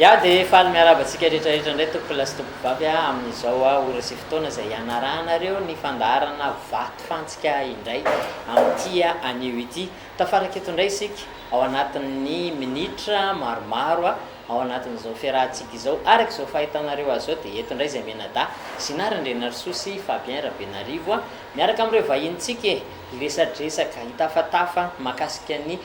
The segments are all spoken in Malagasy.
Ya dia faly miarabantsika rehetrarehetra indray tompoko lasy tompoko vavy amin'izao oresy fotoana izay ianaranareo ny fandaharana vato fantsika indray amin'ity anio ity. Tafaraka eto indray isika ao anatin'ny minitra maromaro ao anatin'izao fiarahantsika izao araka izao fahitanareo azy zao dia eto indray izay menada Sinarandrenarysosy Fabien Rabenarivo miaraka amin'ireo vahintsika resadresaka hitafatafa mahakasika ny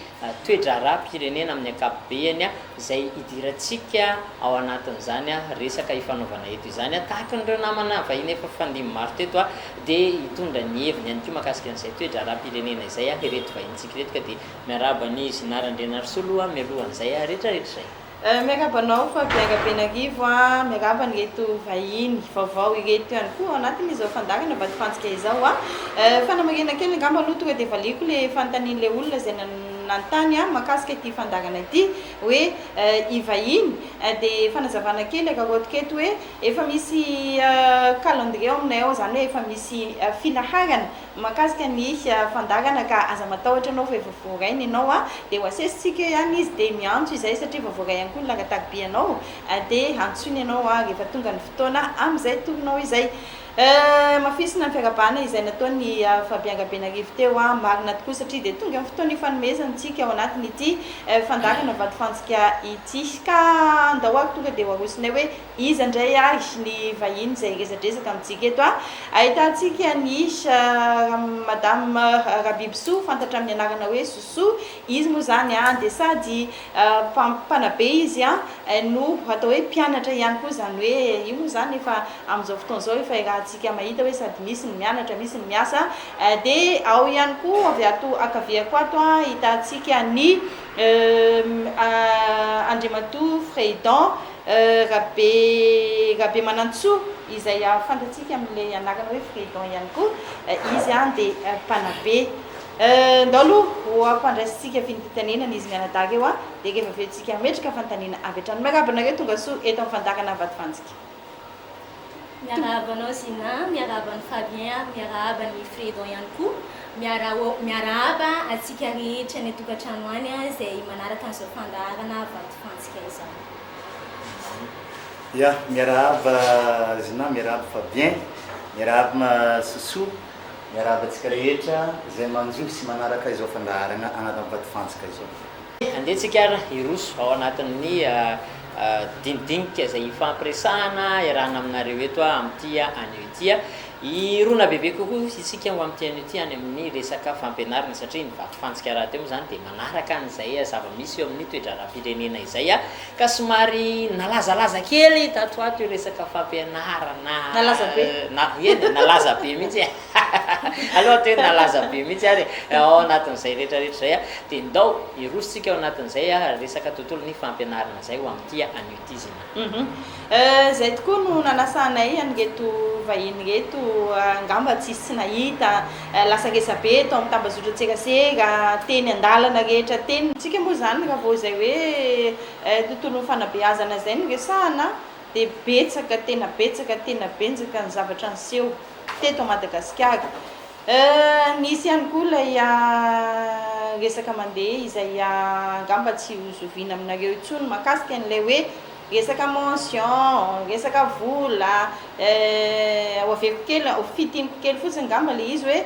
toe-draram-pirenena amin'ny ankapobeny izay idirantsika ao anatin'izany resaka ifanaovana eto izany tahaka n'ireo namana vahiny efa fandimy maro teto dia hitondra ny heviny ihany koa mahakasika an'izay toe-draram-pirenena izay reto vahintsika reto ka dia miarabany Sinarandrenarysolo mialohan'izay rehetrarehetra izay. Miarabanao Fabien Rabenarivo miarabany reto vahiny vaovao ireto ihany koa anatin'izao fandarana vato fantsika izao fanamarena kely angamba aloha tonga dia valiko le fanontanian'le olona izay nanontany mahakasika ity fandarana ity hoe ivahiny dia fanazavana kely akaroto keto hoe efa misy calendrier aminay ao zany hoe efa misy filaharana mahakasika ny fandarana ka aza matahotra anao fa efa voaraina ianao dia ho asesitsika ihany izy dia miantso izay satria efa voaray ihany koa ny lagatagby anao dia antsoiny ianao rehefa tonga ny fotoana amin'izay torinao izay. Mafisina ny fiarabana izay nataony Fabien Rabenarivo teo marina tokoa satria dia tonga amin'ny fotoana ifanomezantsika ao anatin'ity fandarana vato fantsika ity ka andahoako tonga dia hoarosinay hoe iza indray ny vahiny izay resadresaka amintsika eto ahitantsika ny madame Rabibiso fantatra amin'ny anarana hoe Soso izy moa zany dia sady mpanabe izy no atao hoe mpianatra ihany koa zany hoe io moa zany efa amin'izao fotoana izao efa irahantsika mahita hoe sady misy ny mianatra misy ny miasa dia ao ihany koa avy ato akaviako ato hitantsika ny Andriamatoa Freidan Rabe Manantsoa izay fantatsika amin'ilay anarana hoe Freidan ihany koa izy dia mpanabe ndalo ho ampandraisitsika fintantenana izy mianadaga eo dia rehefa veontsika metraka fantanina avy hatrany miarabanareo tonga soa eto amin'ny fandarana vato fantsika. Miarabanao Zina, miarabany Fabien, miarabany Fredon ihany koa, miaraba atsika rehetra ny tokantrano any izay manaraka an'izao fandaharana vato fantsika izao. Ya, miaraba Zina, miaraba Fabien, miaraba Soso, miaraba atsika rehetra izay manjohy sy manaraka izao fandaharana anatin'ny vato fantsika izao. Andehantsika iroso ao anatin'ny dinidinika izay ifampiresahana iarahana aminareo eto amin'ity anio ity irona bebe kokoa isika ho amin'ity anio ity any amin'ny resaka fampianarana satria ny vato fantsika raha teo moa zany dia manaraka an'izay zava-misy eo amin'ny toe-draram-pirenena izay ka somary nalazalaza kely tato ato io resaka fampianarana nalaza be mihitsy aloha atao hoe nalaza be mihitsy ary ao anatin'izay rehetrarehetra zay dia ndao irositsika ao anatin'izay resaka tontolo ny fampianarana zay ho amin'ity anio ity zina. Zay tokoa no nanasanay an'reto vahiny reto angamba tsisy nahita lasa resabe eto amin'ny tambazotra-tserasera teny andalana rehetra teny tsika moa zany raha vao zay hoe tontolo fanabeazana zay no resahana dia betsaka tena betsaka ny zavatra niseho teto Madagasikara. Nisy ihany koa ilay resaka mandeha izay angamba tsy hozoviana aminareo intsony mahakasika an'ilay hoe resaka mention, resaka vola aveko kely fitiniko kely fotsiny angamba le izy hoe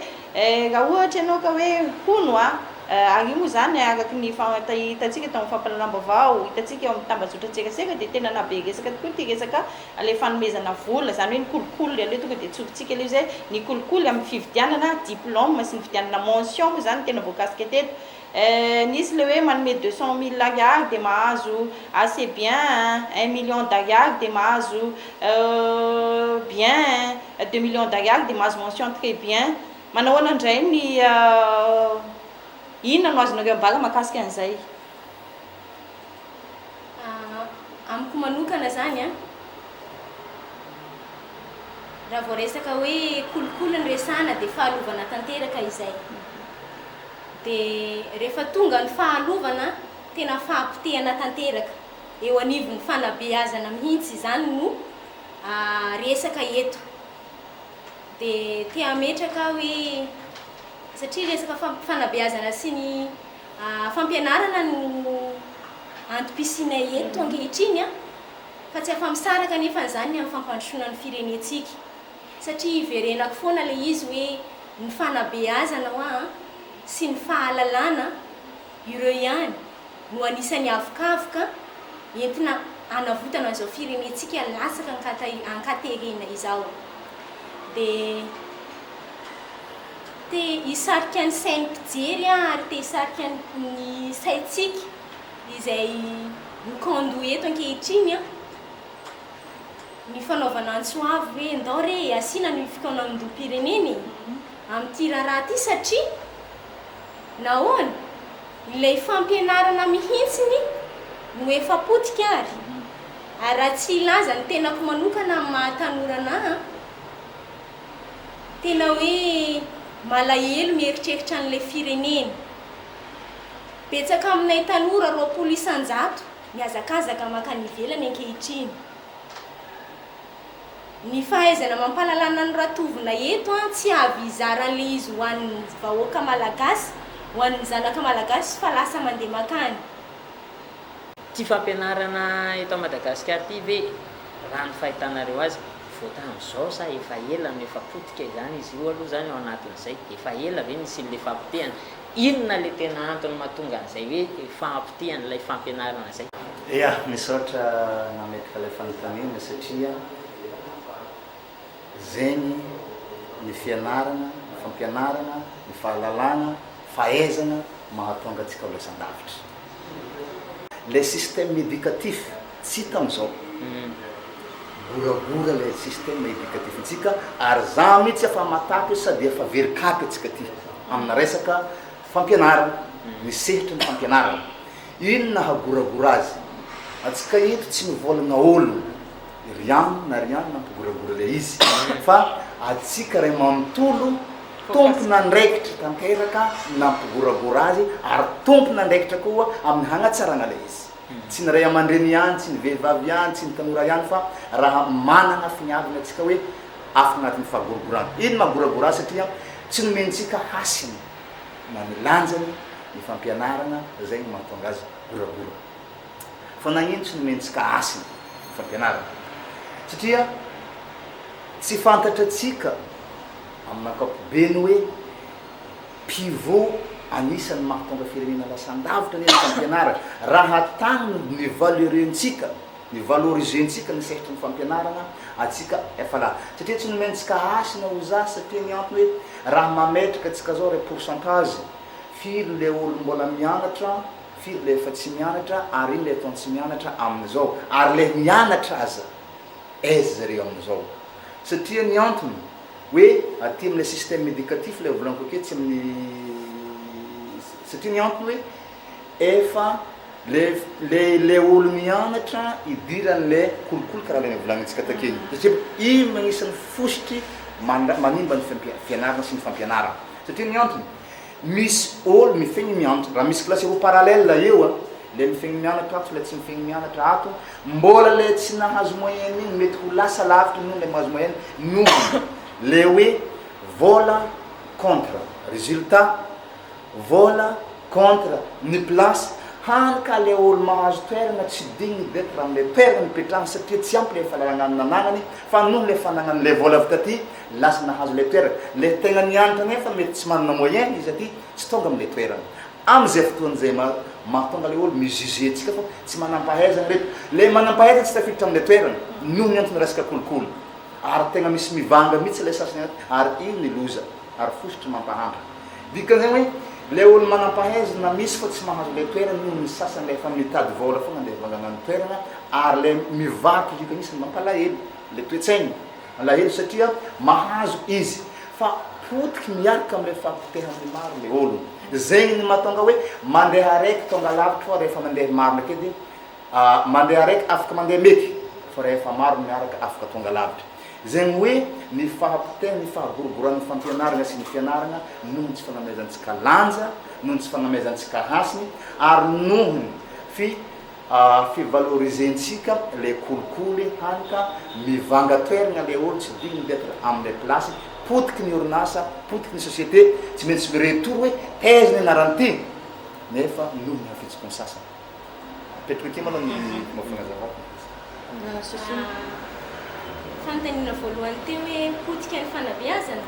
raha ohatra ianao ka hoe hono ary io moa zany araka ny hitantsika tao amin'ny fampalalam-baovao hitantsika eo amin'ny tambazotra-tserasera dia tena nabe resaka tokoa ty resaka le fanomezana vola zany hoe ny kolikoly aloha tonga dia tsofintsika le zay ny kolikoly amin'ny fividianana diplôme sy ny fividianana mention moa zany tena voakasika teto. Nisy le hoe manome 200 000 ariary dia mahazo assez bien 1 million d'ariary dia mahazo bien 2 millions d'ariary dia mahazo mention très bien. Manao anandray ny inona no azonareo ambara mahakasika an'izay? Amiko manokana zany raha vao resaka hoe kolikoly ny resahana dia fahalovana tanteraka izay. Dia rehefa tonga ny fahalovana tena fahampitehana tanteraka eo anivon'ny fanabeazana mihitsy zany no resaka eto. Dia tia ametraka hoe satria resaka fanabeazana sy ny fampianarana no antom-pisinay eto ankehitriny fa tsy afa-misaraka nefa n'izany ny amin'ny fampandrosoana ny firenetsika satria iverenako foana le izy hoe ny fanabeazana ho sy ny fahalalana ireo ihany no anisan'ny avokavoka entina anavotana an'izao firenetsika lasaka ankaterina izao dia te hisarika ny sainy mpijery ary te hisarika ny saitsika izay mikando eto ankehitriny ny fanaovana antsoavy hoe ndao re asina ny fikanamdom-pireneny amin'ity raharaha ty satria nahoana ilay fampianarana mihitsiny no efa potika ary raha tsy ilaza ny tenako manokana amin'ny mahatanora tena hoe malahelo mieritreritra an'ilay fireneny betsaka aminay tanora 20% miazakazaka makany ivelany ankehitriny ny fahaizana mampalalana ny ratovina eto tsy avy izaran'le izy ho an'ny vahoaka malagasy ho an'ny zanaka malagasy fa lasa mandeha makany ty fampianarana eto Madagasikara ty ve raha ny fahitanareo azy voatan'izao sa efa ela no efa potika izany izy io aloha zany ao anatin'izay efa ela ve nisy le fampitehana inona le tena antony mahatonga an'izay hoe fampitehana ilay fampianarana zay ia misaotra nametraka ilay fanontaniana satria zegny ny fianarana ny fampianarana ny fahalalana fahaizana mahatonga atsika ho lasan-davitra le système éducatif tsy tam'izao goragora le système éducatif tsika ary za mihitsy efa matapy sady efa verikapy atsika ty amina resaka fampianarana ny sehitra ny fampianarana ino nahagoragora azy atsika eto tsy mivolagna olo riano na riano nampigoragora le izy fa atsika ray manontolo tompona andraikitra tanteraka nampigoragora azy ary tompona andraikitra koa amin'ny hagnatsarana le izy tsy ny ray aman-dreny ihany tsy ny vehivavy ihany tsy ny tanora ihany fa raha manana finiavana atsika hoe afaka anatin'ny fahagoragorana ino mahagoragora satria tsy nomentsika hasiny na milanjany ny fampianarana zay ny mahatonga azy goragora fa nagnino tsy nomentsika hasiny ny fampianarana satria tsy fantatra atsika amin'ankapobeny hoe pivot anisany mahatonga firenena lasan-davitra ny fampianarana raha tany ny valeurentsika ny valorizentsika ny sehitra ny fampianarana atsika efa la satria tsy nomentsika hasina ho za satria ny antony hoe raha mametraka atsika zao re pourcentage firy le olo mbola mianatra firy le efa tsy mianatra ary iny le ataony tsy mianatra amin'izao ary le mianatra aza aiza zareo amin'izao satria ny antony hoe aty amin'le système éducatif le volaniko aketsy amin'ny satria ny antony hoe efa le olo mianatra idiran'le kolokolo karaha le volagnitsika takeny satria io magnisan'ny fositry manimba ny fianarana sy ny fampianarana satria ny antony misy olo mifegny mianatra raha misy klasy ero parallèle eo le mifegny mianatra ato le tsy mifegny mianatra ato mbola le tsy nahazo moyenne igny mety ho lasa lavitra noho le mahazo moyenne noho le hoe vola contre résultat vola contre ny place hanika le olo mahazo toerana tsy digny detra raha am'le toerana mipetrahany satria tsy ampy le fahalalagna nananany fa noho le fanagnany le vola avy taty lasa nahazo le toerana le tegna nianatra nefa mety tsy manana moyenne izy aty tsy tonga am'le toerana am'izay fotoan'izay mahatonga le olo mijuge atsika fa tsy manampahaizana reto le manampahaizana tsy tafiditra am'le toerana noho ny antony resaka kolokolo ary tegna misy mivanga mihitsy le sasany ary io ny loza ary fositry mampahandra dikan'izay hoe le olo manampahaizana misy fa tsy mahazo le toerana noho ny sasany le efa mitady vola fogna andeha vangana ny toerana ary le mivaky dikanisany mampalahelo le toetsaigny alahelo satria mahazo izy fa potiky miaraka am'le fampitehany maro le olo zegny ny mahatonga hoe mandeha araiky tonga lavitra fa rehefa mandeha maro ndraiky edy mandeha araiky afaka mandeha meky fa rehefa maro miaraka afaka tonga lavitra zegny hoe ny fahampitehana ny fahagorogoran'ny fampianarana sy ny fianarana noho ny tsy fanamezantsika lanja noho ny tsy fanamezantsika hasiny ary nohony fivalorizentsika le kolikoly hanika mivanga toerana le olo tsy digny detra am'le place potiky ny orinasa potiky ny société tsy maintsy miretour hoe teziny anarany ty nefa noho ny hafitsiko ny sasany petroko aty mana ny mafanazavako fanontaniana voalohany teo hoe potika ny fanabeazana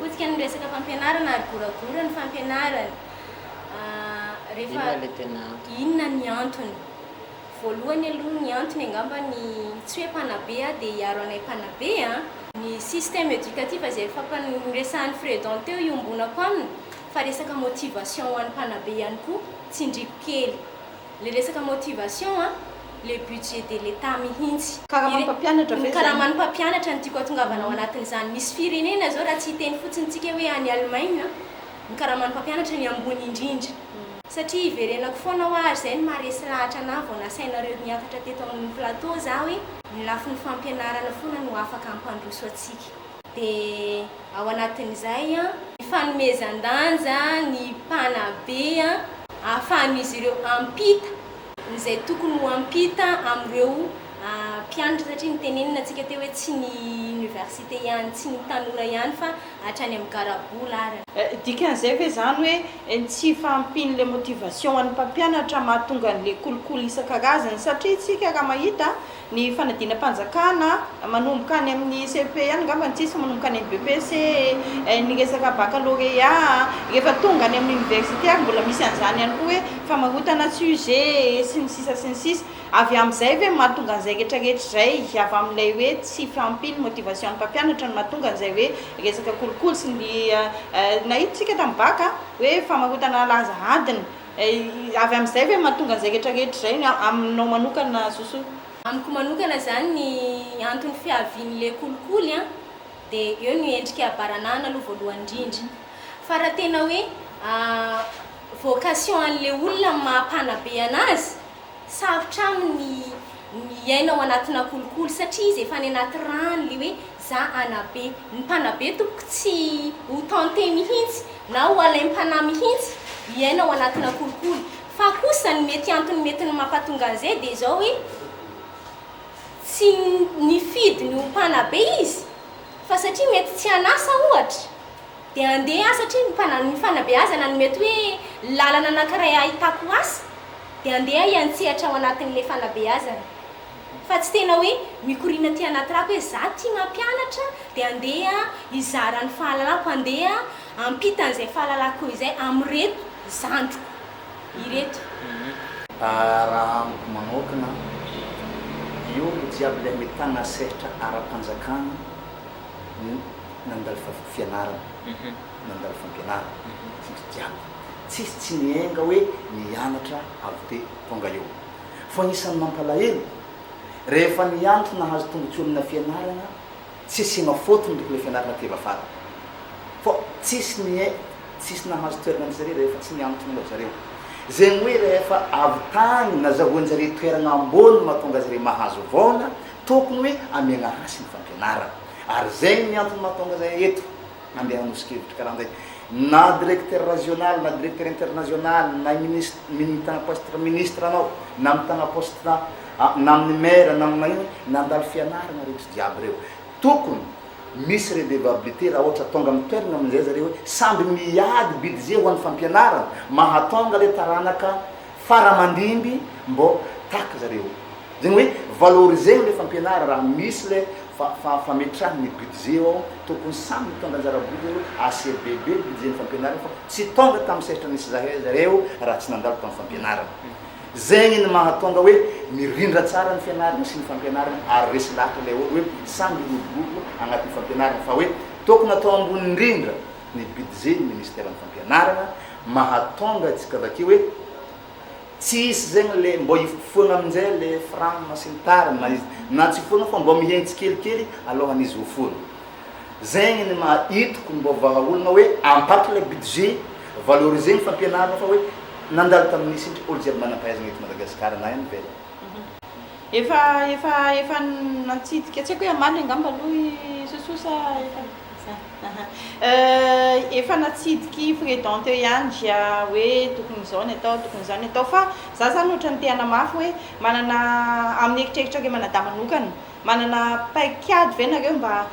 potika ny resaka fampianarana ary goragora ny fampianarana rehefa inona ny antony voalohany aloha ny antony angamba ny tsy hoe mpanabe dia hiaro anay mpanabe ny système éducatif zay fampiresahan'ny Fredon teo iombonako aminy fa resaka motivation ho an'ny mpanabe ihany koa tsindriko kely le resaka motivation le budget de l'état mihitsy karaha mampampianatra ny tiako atongavanao anatin'izany misy firenena zao raha tsy hiteny fotsiny tsika hoe any Allemagne ny karaha mampampianatra ny ambony indrindra satria iverenako foana ho ary zay ny maharesy lahatra ana vao nasainareo niakatra teto amin'ny plateau za hoe ny lafin'ny fampianarana foana no afaka ampandroso atsika dia ao anatin'izay ny fanomezan-danja ny mpanabe ahafahan'izy ireo ampita izay tokony ho ampita amin'ireo mpianatra satria nitenenina antsika teo hoe tsy ny université ihany tsy ny tanora ihany fa hatrany amin'ny garabola ary dikan'izay hoe zany hoe tsy fampiny le motivation an'ny mpampianatra mahatonga n'le kolokolo isan-karazany satria tsika raha mahita ny fanadina-mpanjakana manomboka any amin'ny CP ihany ngamba ny tsisy manomboka any amin'ny BPC ny resaka baccalauréat rehefa tonga any amin'ny université ary mbola misy an'izany ihany koa hoe famarotana sujet sy ny sisa sy ny sisa avy amin'izay hoe mahatonga an'izay rehetrarehetra zay avy amin'ilay hoe tsy fampiny motivation an'ny mpampianatra no mahatonga an'izay hoe resaka kolokolo sy ny nahitsika tamin'ny baka hoe famarotana laza adiny avy amin'izay hoe mahatonga an'izay rehetrarehetra zay aminao manokana soso amiko manokana zany ny antony fiavian'le kolikoly dia eo no endrika abaranana aloha voalohany indrindra fa raha tena hoe vocation an'le olona mahampanabe anazy sarotra aminy ny aina ao anatina kolikoly satria izy efa ny anaty rano le hoe za anabe ny mpanabe toko tsy ho tante mihitsy na ho alaim-pana mihitsy hiaina ao anatina kolikoly fa kosa ny mety antony mety ny mampatonga an'izay dia zao hoe tsy ny fidy ny mpanabe izy fa satria mety tsy anasa ohatra dia andeha satria ny fanabeazana ny mety hoe lalana anankiray ahitako asa dia andeha hiantsehatra ao anatin'le fanabeazana fa tsy tena hoe mikorina ty anaty rako hoe za tia mampianatra dia andeha hizara ny fahalalako andeha ampita an'izay fahalalako izay amin'reto zandroko ireto raha amiko manokana io jiaby le metana sehatra ara-panjakana nandalo fianarana nandalo fampianarana jiaby tsisy tsy nienga hoe nianatra avy te tonga eo fa nisan'ny mampalahelo rehefa nianatra nahazo tombontsoa amina fianarana tsy asiana fotony ndoko le fianarana tevafara fa tsisy nahazo toerana an'zareo rehefa tsy nianatra nalo zareo zegny hoe rehefa avy tany nazahoan'zare toerana ambony mahatonga zare mahazo vaona tokony hoe amiagna hasy ny fampianarana ary zegny ny antony mahatonga zay eto andeha hanosokevitra karahan'zay na directeur régional na directeur international na mitagna poste ministre anao na mitagna poste na amin'ny maire na amin'ny nandalo fianarana rehetra jiaby reo tokony misy redevabilité raha ohatra tonga amin'ny toerana amin'izay zareo hoe samby miady budget ho an'ny fampianarana mahatonga le taranaka faramandimby mbo taka zareo zegny hoe valorisegny le fampianarana raha misy le fametrahany ny budget ao tokony samby tonga anjaraboly zay hoe ACBB budget ny fampianarana fa tsy tonga tamin'ny sehatra nisy zareo raha tsy nandalo tamin'ny fampianarana zegny ny mahatonga hoe mirindra tsara ny fianarana sy ny fampianarana ary resy lahatra le olo hoe samby lobolobo agnatin'ny fampianarana fa hoe tokony atao ambony indrindra ny budget ny ministère ny fampianarana mahatonga atsika avakeo hoe tsisy zegny le mbo hifofoana amin'izay le franc sy ny tariny na izy na tsy foana fa mbo mihentsy kelikely alohan'izy ho foana zegny ny mahitoko mbo vahaolona hoe ampaky le budget valorisegny fampianarana fa hoe nandalo tamin'nisy indry olo jiaby manam-pahaizana eto Madagasikara na ihany vela efa natsidika tsy haiko hoe amaly angamba aloha sososa efa natsidiky Fredon teo ihany dia hoe tokony izao ny atao tokony izao ny atao fa za zany ohatra ny tehana mafy hoe manana amin'ny eritreritra hoe manada manokana manana paikady ve nareo mba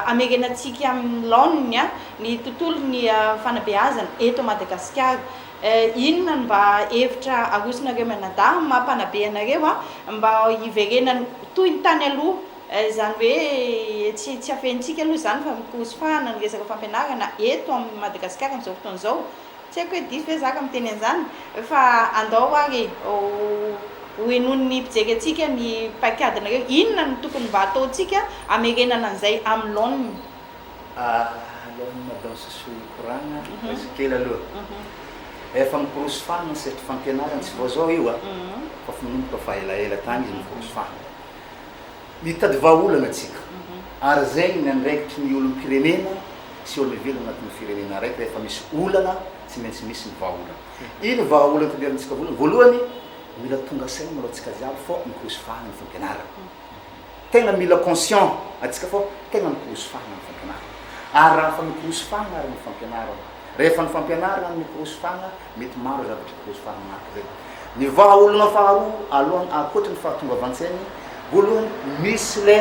amerenatsika amin'ny laoniny a ny tontolo ny fanabeazana eto Madagasikara. Inona mba hevitra arosonareo manadaha mampanabe anareo a mba hiverenany toy ny tany aloha zany hoe tsy afentsika aloha zany fa mikosofahana ny resaka fampianarana eto amin'ny Madagasikara amin'izao fotoana izao. Tsy haiko hoe diso ve zaka miteny an'izany fa andao ary hoenon'ny mpijery atsika ny paikadinareo, inona ny tokony mba ataotsika amerenana an'izay amin'ny laoniny. Laoniny madame Sosoa koragna kely aloha efa mikorosofahana sehatra fampianarana tsy vao zao io fa finonomboka fa elaela tany izy mikorosofahana mitady vahaolana atsika ary zegny ny andraikitry ny olom-pirenena sy olo mively agnatin'ny firenena raiky rehefa misy olana tsy maintsy misy ny vahaolana. Ino vahaolana tanderatsika voalohany mila tonga saina maloha atsika jiaby fô mikorosofahana ny fampianarana, tegna mila conscient atsika fô tegna mikorosofahana ny fampianarana ary raha fa mikorosofahana ary ny fampianarana rehefa ny fampianarana ny mikorosofahana mety maro zavatra mikorosofahana maraka zay. Ny vahaolana faharoa aloha ankoatra ny fahatongavan-tsainy voalohany misy le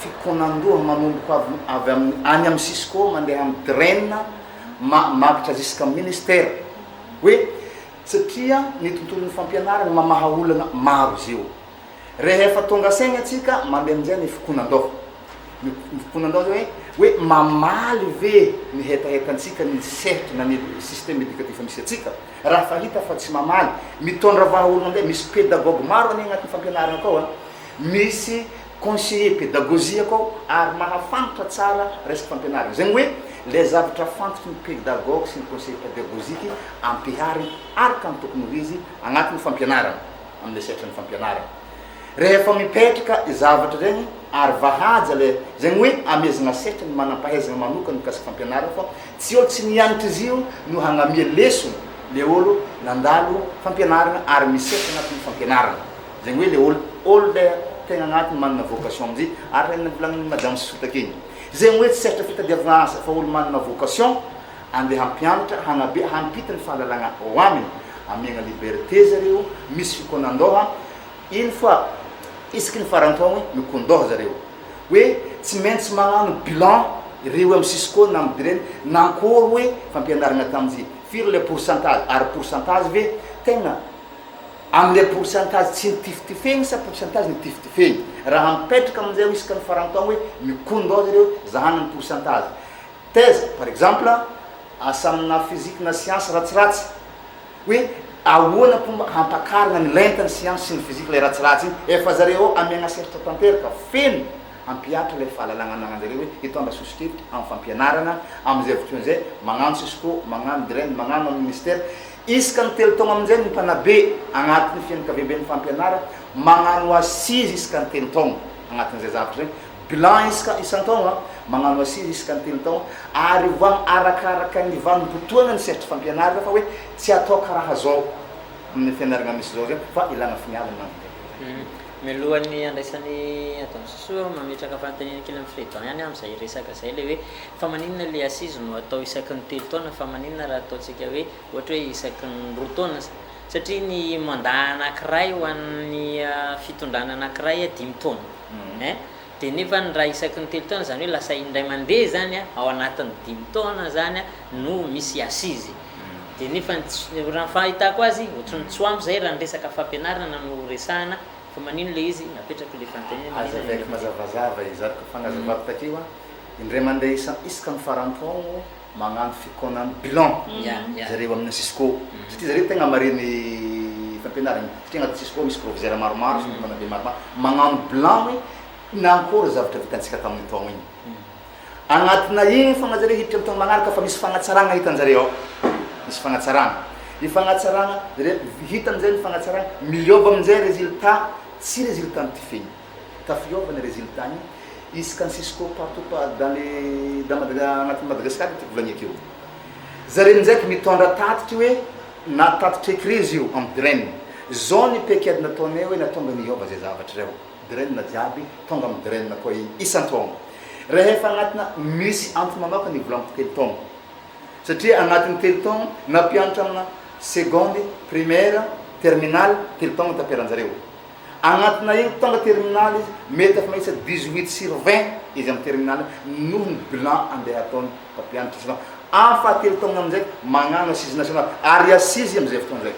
fikonandoha manomboka avy any amin'ny Cisco mandeha amin'ny draine makitra jusqu'à ministère hoe satria ny tontolon'ny fampianarana mamaha olana maro izy io. Rehefa tonga saigna atsika mandeha amin'izay ny fikonandoha fikonandoha zay hoe mamaly ve ny hetahetantsika ny sehatra na ny système éducatif misy atsika raha fa hita fa tsy mamaly mitondra vahaolana amizay misy pédagogue maro any agnatin'ny fampianarana akao misy conseiller pédagogie akao ary mahafantatra tsara resaka fampianarana zegny hoe le zavatra fantatra ny pédagogue sy ny conseiller pédagogique ampihary araka ny tokony ho izy agnatin'ny fampianarana amin'ny sehatran'ny fampianarana. Rehefa mipetraka zavatra zegny ary vahaja le zegny hoe amezana sehatra ny manam-pahaizana manokana mikasika fampianarana fa tsy olo tsy nianatra izy io no hagnamia lesona le olo nandalo fampianarana ary misehatra agnatin'ny fampianarana zegny hoe le olo le tegna agnatiny manana vocation amizay ary regny volagniny madame Sosotakiny zegny hoe tsy sehatra fitadiavana asa fa olo manana vocation andeha hampianatra hanabe hampita ny fahalalagna ao aminy amiagna liberté zareo misy fikonandoha une fois isaky ny farantaogny mikondoha zareo hoe tsy maintsy magnano bilan ireo amin'ny Cisco na amin'ny draine nankory hoe fampianarana tamin'izay firy le pourcentage ary pourcentage ve tegna am'le pourcentage tsy nitiftifegny sa pourcentage nitiftifegny raha mipetraka amin'izay ho isaky ny farantaogny hoe mikondoha zareo zahana ny pourcentage thèse par exemple asa amina physique na science ratsiratsy hoe ahoana fomba hampakarana ny lentany science sy ny physique le ratsiratsy igny efa zareo amiagna sehatra tanteraka feno ampiatra le fahalalagna anagnanjareo hoe hitondra soskevitra amin'ny fampianarana amin'izay fotoan'izay magnano Cisco magnano draine magnano amin'ny ministère isaka ny telo taogna amin'izay ny mpanabe agnatin'ny fianakaviaben'ny fampianarana magnano assise isaka ny telo taogna agnatin'izay zavatra zegny bilan isaka isan-taogna magnano assise isaka ny telo taogna ary voagny arakaraka ny vanim-potoana ny sehatra fampianarana fa hoe tsy atao karaha zao amin'ny fianarana misy zao zegny fa ilana finialana mialohan'ny andraisan'ny atao Sosoa mametraka fanontaniana kely amin'ny président ihany amin'izay resaka zay le hoe fa maninona le assise no atao isaky ny telo taona fa maninona raha ataontsika hoe ohatra hoe isaky ny roa taona satria ny mandat anankiray ho an'ny fitondrana anankiray 5 taona dia nefa ny raha isaky ny telo taona zany hoe lasa indray mandeha zany ao anatin'ny 5 taona zany no misy assise dia nefa raha fahitako azy ohatrany tsy hoampy zay raha ny resaka fampianarana no resahana fa manino le izy napetraka le fanontaniana aza avec mazavazava izaraka fagnazavako takeo indray mandeha isaka ny farantaogno magnano fikonany bilan zareo amin'ny Cisco satria zareo tegna mareny fampianarana satria agnaty Cisco misy proviseur maromaro sy manabe maromaro magnano bilan hoe nankory zavatra vitantsika tamin'ny taogno igny agnatina igny fogna zareo hiditra amin'ny taogno magnaraka fa misy fagnatsarana hitanjareo misy fagnatsarana i fagnatsarana zareo hita amin'izay ny fagnatsarana miova amin'izay résultat tsy résultat nitifegny tafiova ny résultat igny isaka ny Cisco partout dans agnatin'ny Madagasikara tiako volagny akeo zareo ndraiky mitondra tatitry hoe na tatitry crise io amin'ny draine zao ny paikady nataonay hoe natonga niova zay zavatra reo draine jiaby tonga amin'ny draine koa isan-taogno rehefa agnatina misy anto manokana ivolaniko telo taogno satria agnatin'ny telo taogno nampianatra amina seconde primaire terminale telo taogno tapiaranjareo agnatina iny tonga terminaly izy mety efa mahisa 18/20 izy amin'ny terminaly noho ny bilan andeha ataony mpampianatra amin'ny fahatelo taogna amin'izay magnano assise nationale ary assise amin'izay fotoana zay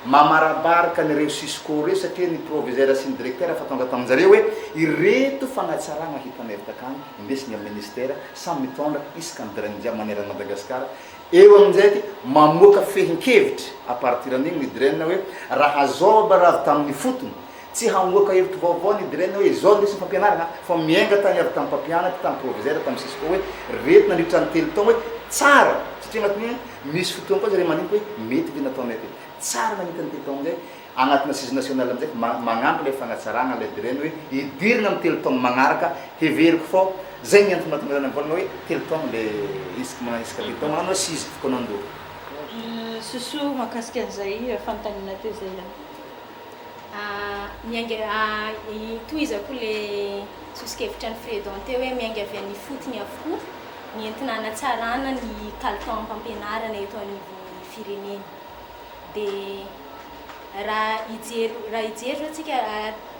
mamarabaraka nireo Cisco reo satria ny proviseur sy ny directeur efa tonga tamin'jareo hoe ireto fagnatsarana hitanay takany indesiny amin'ny ministère samy mitondra isaka ny drainjia maneran'i Madagasikara eo amin'izay mamoaka fehinkevitra à partir an'igny ny draine hoe raha zao baravy tamin'ny fotony tsy hamoaka hevitra vaovao ny draine hoe zao ndesiny fampianarana fa miainga tany avy tamin'ny mpampianatra tamin'ny proviseur tamin'ny Cisco hoe reto nandritra ny telo taogna hoe tsara satria agnatin'igny misy fotoana koa zare maniniky hoe mety ve nataonay telo tsara nanitany telo taogna amizay agnatina assise nationale amizay magnampy le fagnatsarana le draine hoe idirina amin'ny telo taogna magnaraka heveriko fô zay ny antony mahatonga zany volana hoe telo taogna le isaka telo taogna manao assise fotoanando soso mahakasika an'izay fanontaniana teo zay miainga toizako le sosikevitra ny Fredon teo hoe miainga avy an'ny fotony avokoa ny entina hanatsarana ny kalitao am-pampianarana eto anivon'ny firenena dia raha hijery zao tsika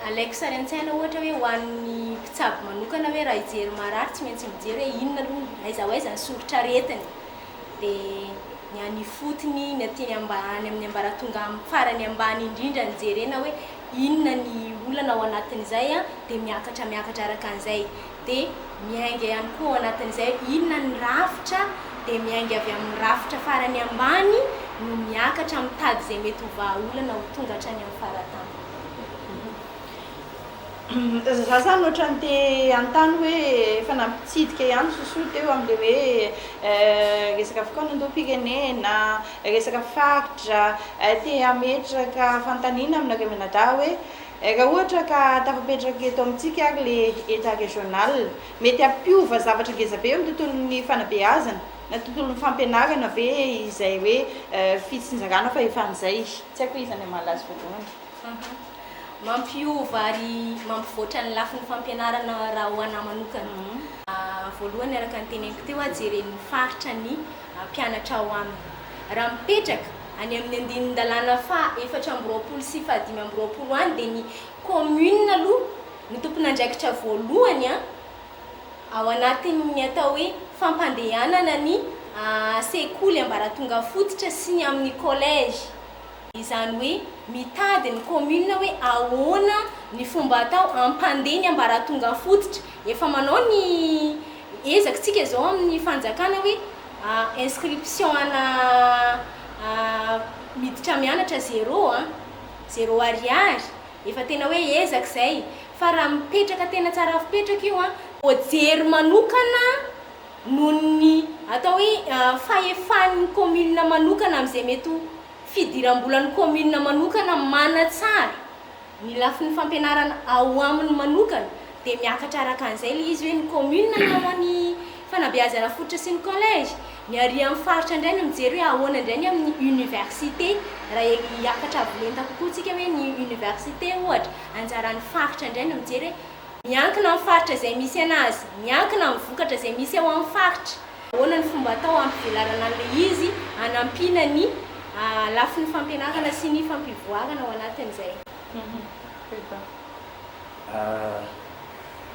alaiko sary an-tsaina ohatra hoe ho an'ny mpitsabo manokana hoe raha hijery marary tsy maintsy mijery hoe inona aloha aiza ho aiza ny soritra aretiny dia ny an'ny fotony ny atyny ambany amin'ny ambaratonga farany ambany indrindra ny jerena hoe inona ny olana ao anatin'izay dia miakatra araka an'izay dia miainga ihany koa ao anatin'izay inona ny rafitra dia miainga avy amin'ny rafitra farany ambany no miakatra mitady izay mety ho vahaolana ho tonga hatrany amin'ny faratany za zany ohatrany te antany hoe efa nampitsidika ihany sosoa teo am'le hoe resaka fikaonam-pirenena resaka faritra te hametraka fantaniana aminareo menadra hoe raha ohatra ka tafapetraka eto amintsika ary le état régional mety ampiova zavatra ngezabe eo amin'ny tontolon'ny fanabeazana na tontolon'ny fampianarana ve izay hoe fitsinjarana fa efa an'izay tsy haiko izany malazy voalohany mampiova ary mampivoatra ny lafin'ny fampianarana raha ho anahy manokana voalohany araka ny teneniko teo jeren'ny faritra ny mpianatra ao aminy raha mipetraka any amin'ny andinin-dalàna efatra amby roapolo sy fahadimy amby roapolo any dia ny commune aloha ny tompon'andraikitra voalohany ao anatin'ny atao hoe fampandehanana ny sekoly ambaratonga fototra sy ny amin'ny collège izany hoe mitady ny commune hoe ahoana ny fomba atao ampandeha ny ambaratonga fototra efa manao ny ezakitsika zao amin'ny fanjakana hoe inscription ana miditra mianatra 0 ariary efa tena hoe ezaka izay fa raha mipetraka tena tsara fipetraka io ojery manokana noho ny atao hoe fahefan'ny commune manokana amin'izay mety fidiram-bolan'ny commune manokana manatsara ny lafin'ny fampianarana ao aminy manokana dia miakatra araka an'izay le izy hoe ny commune na ny fanabeazana fototra sy ny collège ny ary amin'ny faritra indray no mijery hoe ahoana indray ny amin'ny université raha hiakatra avolenta kokoa tsika hoe ny université ohatra anjaran'ny faritra indray no mijery hoe miankina amin'ny faritra izay misy anazy miankina amin'ny vokatra izay misy ao amin'ny faritra ahoana ny fomba atao ampivelarana an'ilay izy hanampiana ny lafin'ny fampianarana sy ny fampivoarana ao anatin'izay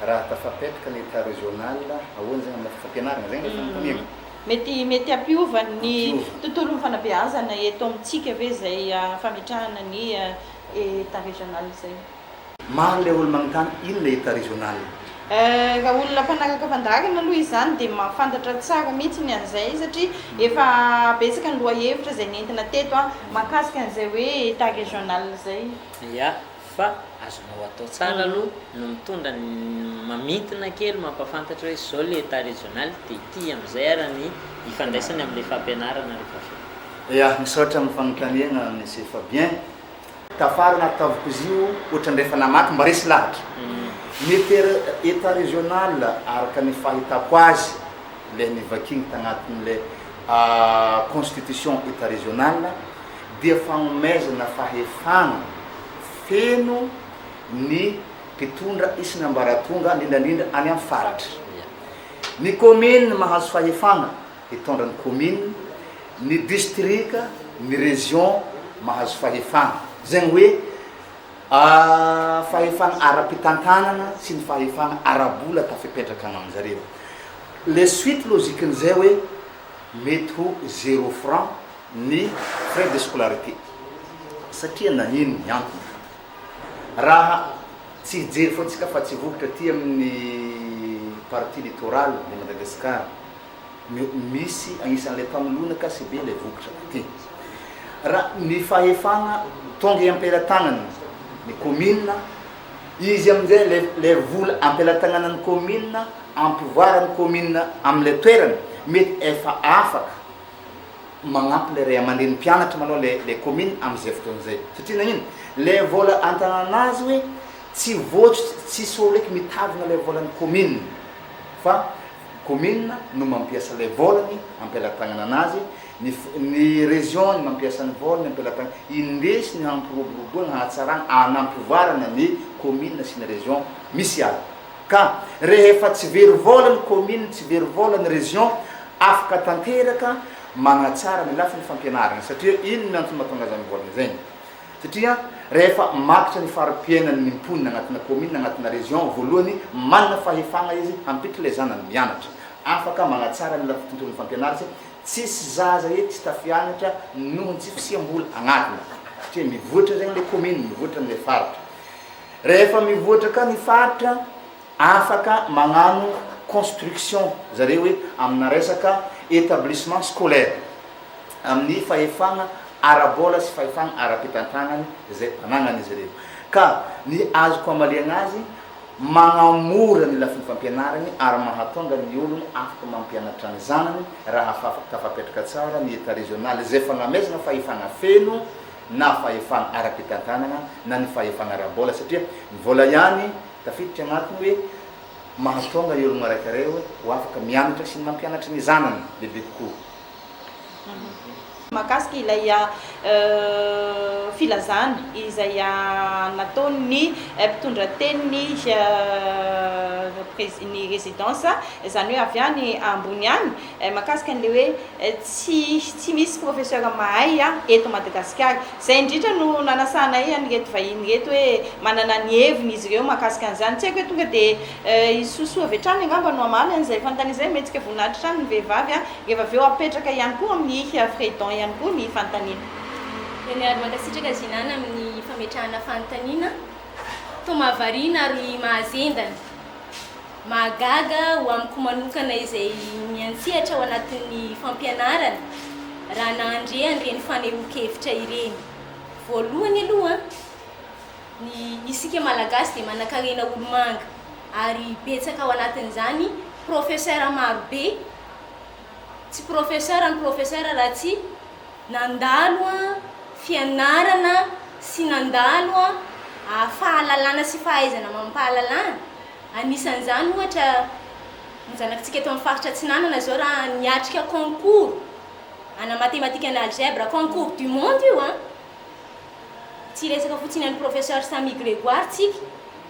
raha tafapetraka ny état régional ahoana zany amin'ny fampianarana zay ny mety ampiova ny tontolon'ny fanabeazana eto amintsika ve zay fametrahana ny état régional zay maro le olo magnotany ino le état régional raha olona mpanaraka fandarana aloha izany dia mahafantatra tsara mihitsy ny an'izay satria efa betsaka ny lohahevitra izay nentina teto mahakasika an'izay hoe état régional zay ia fa azonao atao tsara aloha no mitondra mamintina kely mampafantatra hoe zao le état régional dia ity amin'izay ara ny ifandraisany amin'le fampianarana rehefa ia misaotra amin'ny fanontaniana monsieur Fabien tafara nataviko izy io ohatrany rehefa namaky mba resy lahatra ny état régional araka ny fahitako azy le nivakiny tagnatin'le constitution état régional dia fagnomezana fahefana feno ny mpitondra isiny ambaratonga indrindrandrindra any amin'ny faritra ny commune mahazo fahefana hitondra ny commune ny district ny région mahazo fahefana zegny hoe fahefagna ara-pitantanana sy ny fahefagna ara-bola tafipetraka amin'zareo. Le suite logiquen'izay hoe mety ho 0 franc ny frais de scolarité satria nanino ny antony raha tsy hijery fotsika fa tsy vokotra ty amin'ny partie littorale de Madagascar misy agnisan'le mpanolonaka sy be le vokotra ty raha ny fahefagna tonga ampelatagnany ny commune izy amin'izay le vola ampelatagnanany commune ampivoarany commune amin'le toerana mety efa afaka magnampy le ray aman-dreny mpianatra maloha le commune amin'izay fotoan'izay satria nagnino le vola antananazy hoe tsy voatry tsisy olo eky mitavina le volan'ny commune fa commune no mampiasa le volany ampelatagnana anazy ny région ny mampiasa ny volany ampelatagnana indesy ny hampiroboroboana hahatsarana anampivarana ny commune sy ny région misy azy ka rehefa tsy very vola ny commune tsy very vola ny région afaka tanteraka magnatsara ny lafiny fampianarana satria ino miantony mahatonga azy amin'ny volany zegny satria rehefa makitra ny fari-piainany ny mponina agnatina commune agnatina région voalohany manana fahefagna izy hampitry le zanany mianatra afaka magnatsara ny lafiny tontolon'ny fampianarana tsisy zaza eky tsy tafianatra nohony tsy fisiam-bola agnatiny satria mivoatra zegny le commune mivoatra n'le faritra rehefa mivoatra ka ny faritra afaka magnano construction zareo hoe amina resaka établissement scolaire amin'ny fahefagna ara-bola sy fahefagna ara-pitantagnany zay anagnany izy reo ka ny azoko amaliagna azy magnamora ny lafiny fampianarany ary mahatonga ny olony afaka mampianatra ny zanany raha tafapetraka tsara ny état régional zay fagnamezana fahefagna feno na fahefagna ara-pitantanana na ny fahefagna ara-bola satria ny vola ihany tafiditra agnatiny hoe mahatonga ny olona araikareo ho afaka mianatra sy ny mampianatra ny zanany bebe kokoa mahakasika ilay filazana izay nataony mpitondra teniny ny résidence zany hoe avy any ambony any mahakasika an'le hoe tsy misy professeur mahay eto Madagasikara zay indrindra no nanasanay anreto vahiny reto hoe manana ny heviny izy ireo mahakasika an'izany tsy haiko hoe tonga de isosoa avy hatrany angamba no amaly an'izay fantan'izay metsika voninahitra trany ny vehivavy rehefa aveo apetraka ihany koa amin'ny fredon ihany koa ny fantanina eny ary makasitraka zinana amin'ny fametrahana fantanina to mahavariana ary mahazendana mahagaga ho amiko manokana izay miantsihatra ao anatin'ny fampianarana raha nahandreany reny fanehoan-kevitra ireny voalohany aloha ny isika malagasy dia manan-karena olo-manga ary betsaka ao anatin'izany professeur marobe tsy professeur ny professeur raha tsy nandalo fianarana sy nandalo fahalalana sy fahaizana mampahalalana anisan'izany ohatra nyzanakitsika eto amin'ny faritra Atsinanana zao raha niatrika concours ana mathématique na algèbre concours du monde io tsy resaka fotsiny any professeur Samy Grégoire tsika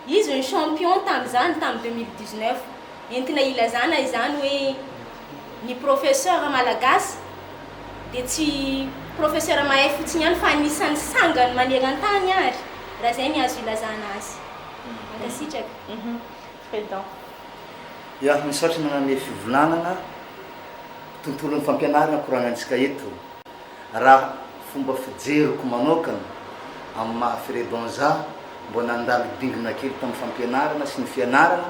izy ny champion tam'izany tamin'ny 2019 entina ilazana izany hoe ny professeur malagasy de tsy professeur mahay fotsiny ihany fa anisan'ny sangany maneran-tany ary raha zay ny azo ilazana azy makasitraka président ya misaotra naname fivolanana tontolon'ny fampianarana koragnantsika eto raha fomba fijeriko manokana amin'ny mahafiredon za mbo nandalo dingina kely tamin'ny fampianarana sy ny fianarana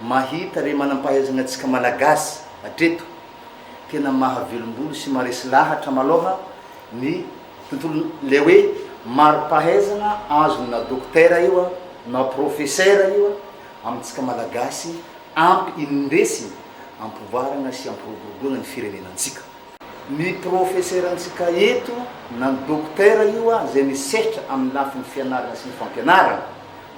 mahita re manampahaizana antsika malagasy hatreto tena mahavelombolo sy maresy lahatra maloha ny tontolo le hoe maro-pahaizana azo na dokotera io na professeur io amintsika malagasy ampy indesy ampivoarana sy ampiroboroboana ny firenenantsika ny professeur antsika eto na ny dokotera io zay misehitra amin'ny lafiny fianarana sy ny fampianarana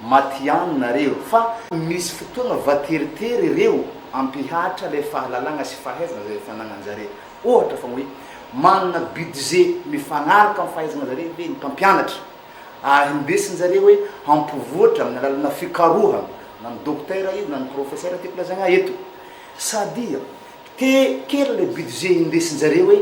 matianonareo fa misy fotoana vateritery ireo ampihatra le fahalalagna sy fahaizana zay fanagnanjare ohatra fa hoe manana budget mifagnaraka amin'ny fahaizana zare ve ny mpampianatra indesin'zare hoe hampivoatra amin'ny alalana fikaroha na ny dokotera io na ny professeur tiako lazagna eto sady kely le budget indesin'zare hoe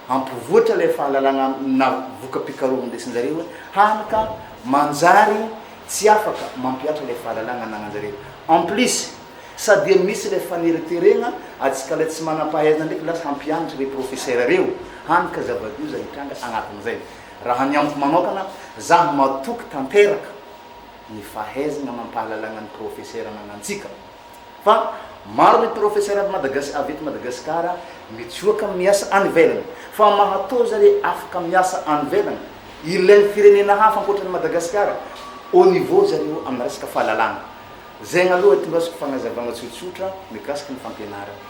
hampivoatra le fahalalagna na voka-pikaroha indesin'zare hoe hanaka manjary tsy afaka mampiatra le fahalalagna anagnanjareo en plus sady misy le fanereterena atsika le tsy manam-pahaizana ndraiky lasa hampianatra le professeur reo hanika zava-dioza hitranga agnatin'izay raha ny amiko manokana zaho matoky tanteraka ny fahaizana mampahalalagna ny professeur anagnantsika fa maro ny professeur avy eto Madagasikara mitsoaka miasa any ivelany fa mahatao zare afaka miasa any ivelany ilain'ny firenena hafa ankoatran'ny Madagasikara au niveau zareo amin'ny resaka fahalalagna zegny aloha tongasiko fagnazavagna tsotsotra mikasika ny fampianarana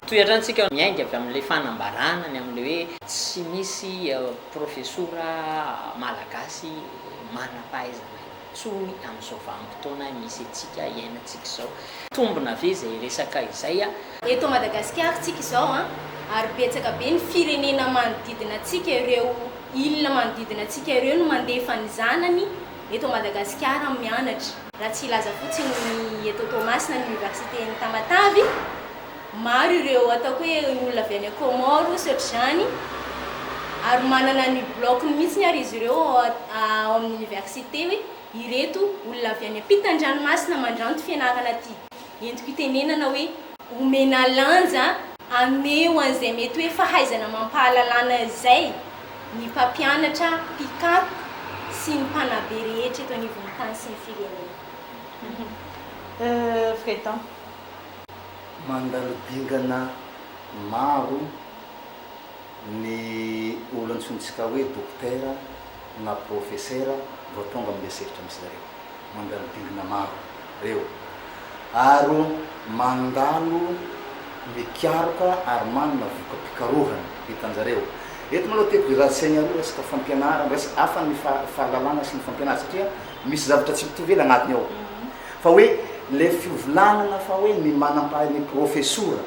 toerantsika miainga avy amin'le fanambarana ny amin'le hoe tsy misy professora malagasy manam-pahaizana tsony amin'izao vanim-potoana misy atsika iainantsika izao tombona ve zay resaka izay eto Madagasikara tsika izao ary betsaka be ny firenena manodidina atsika ireo ilona manodidina atsika ireo no mandefa ny zanany eto Madagasikara mianatra raha tsy ilaza fotsiny eto Toamasina ny université-ny Tamatavy maro ireo ataoko hoe olona avy any Comores ohatr'izany ary manana ny bloc-ny mihitsy ary izy ireo ao amin'ny université hoe ireto olona avy any ampitan-dranomasina mandranto fianarana aty entiko itenenana hoe omena lanja aneo an'izay mety hoe fahaizana mampahalalana izay ny mpampianatra mpikato sy ny mpanabe rehetra eto anivon'ny tany sy ny firenena Frétan mandalo dingana maro ny olo antsontsika hoe docteur na professeur vao tonga amin'ny seritra misy zareo mandalo dingana maro reo ary mandalo mikaroka ary manana voka-pikarohana hitanjareo eto maloha tiako iratsaigny aloha resaka fampianarana resaka hafa ny fahalalana sy ny fampianarana satria misy zavatra tsy mitovely agnatiny ao fa hoe le fiovilanana fa hoe ny manam-pahaizana professora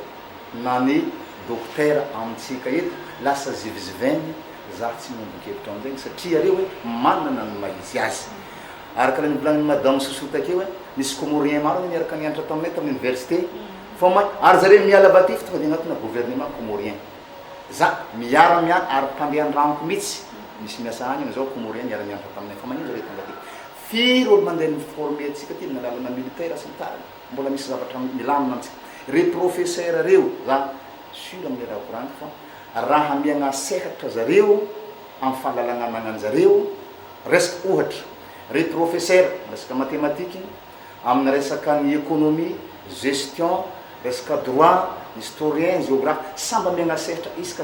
na ny docteur amintsika eto lasa zivizivainy za tsy mombon-kevitra amin'izay satria reo hoe manana ny maizy azy araka le nivolaniny madame Sousou takeo hoe misy comorien maro niaraka nianatra taminay tamin'ny université fa ary zareo miala batify tonga dia agnatina gouvernement comorien za miara-miana ary mpandehan-dranoko mihitsy misy miasa any zao comorien miara-mianatra taminay fa manino zareo tonga ty firy olo mandeha niforme atsika ty nalalana militaire sy ny tariny mbola misy zavatra milamina antsika re professeur reo za sura miraha korany fa raha miagna sehatra zareo amin'ny fahalalagna anagnanjareo resaka ohatra re professeur resaka mathématique amin'ny resaka ny économie gestion resaka droit historien géographe samba miagna sehatra isaka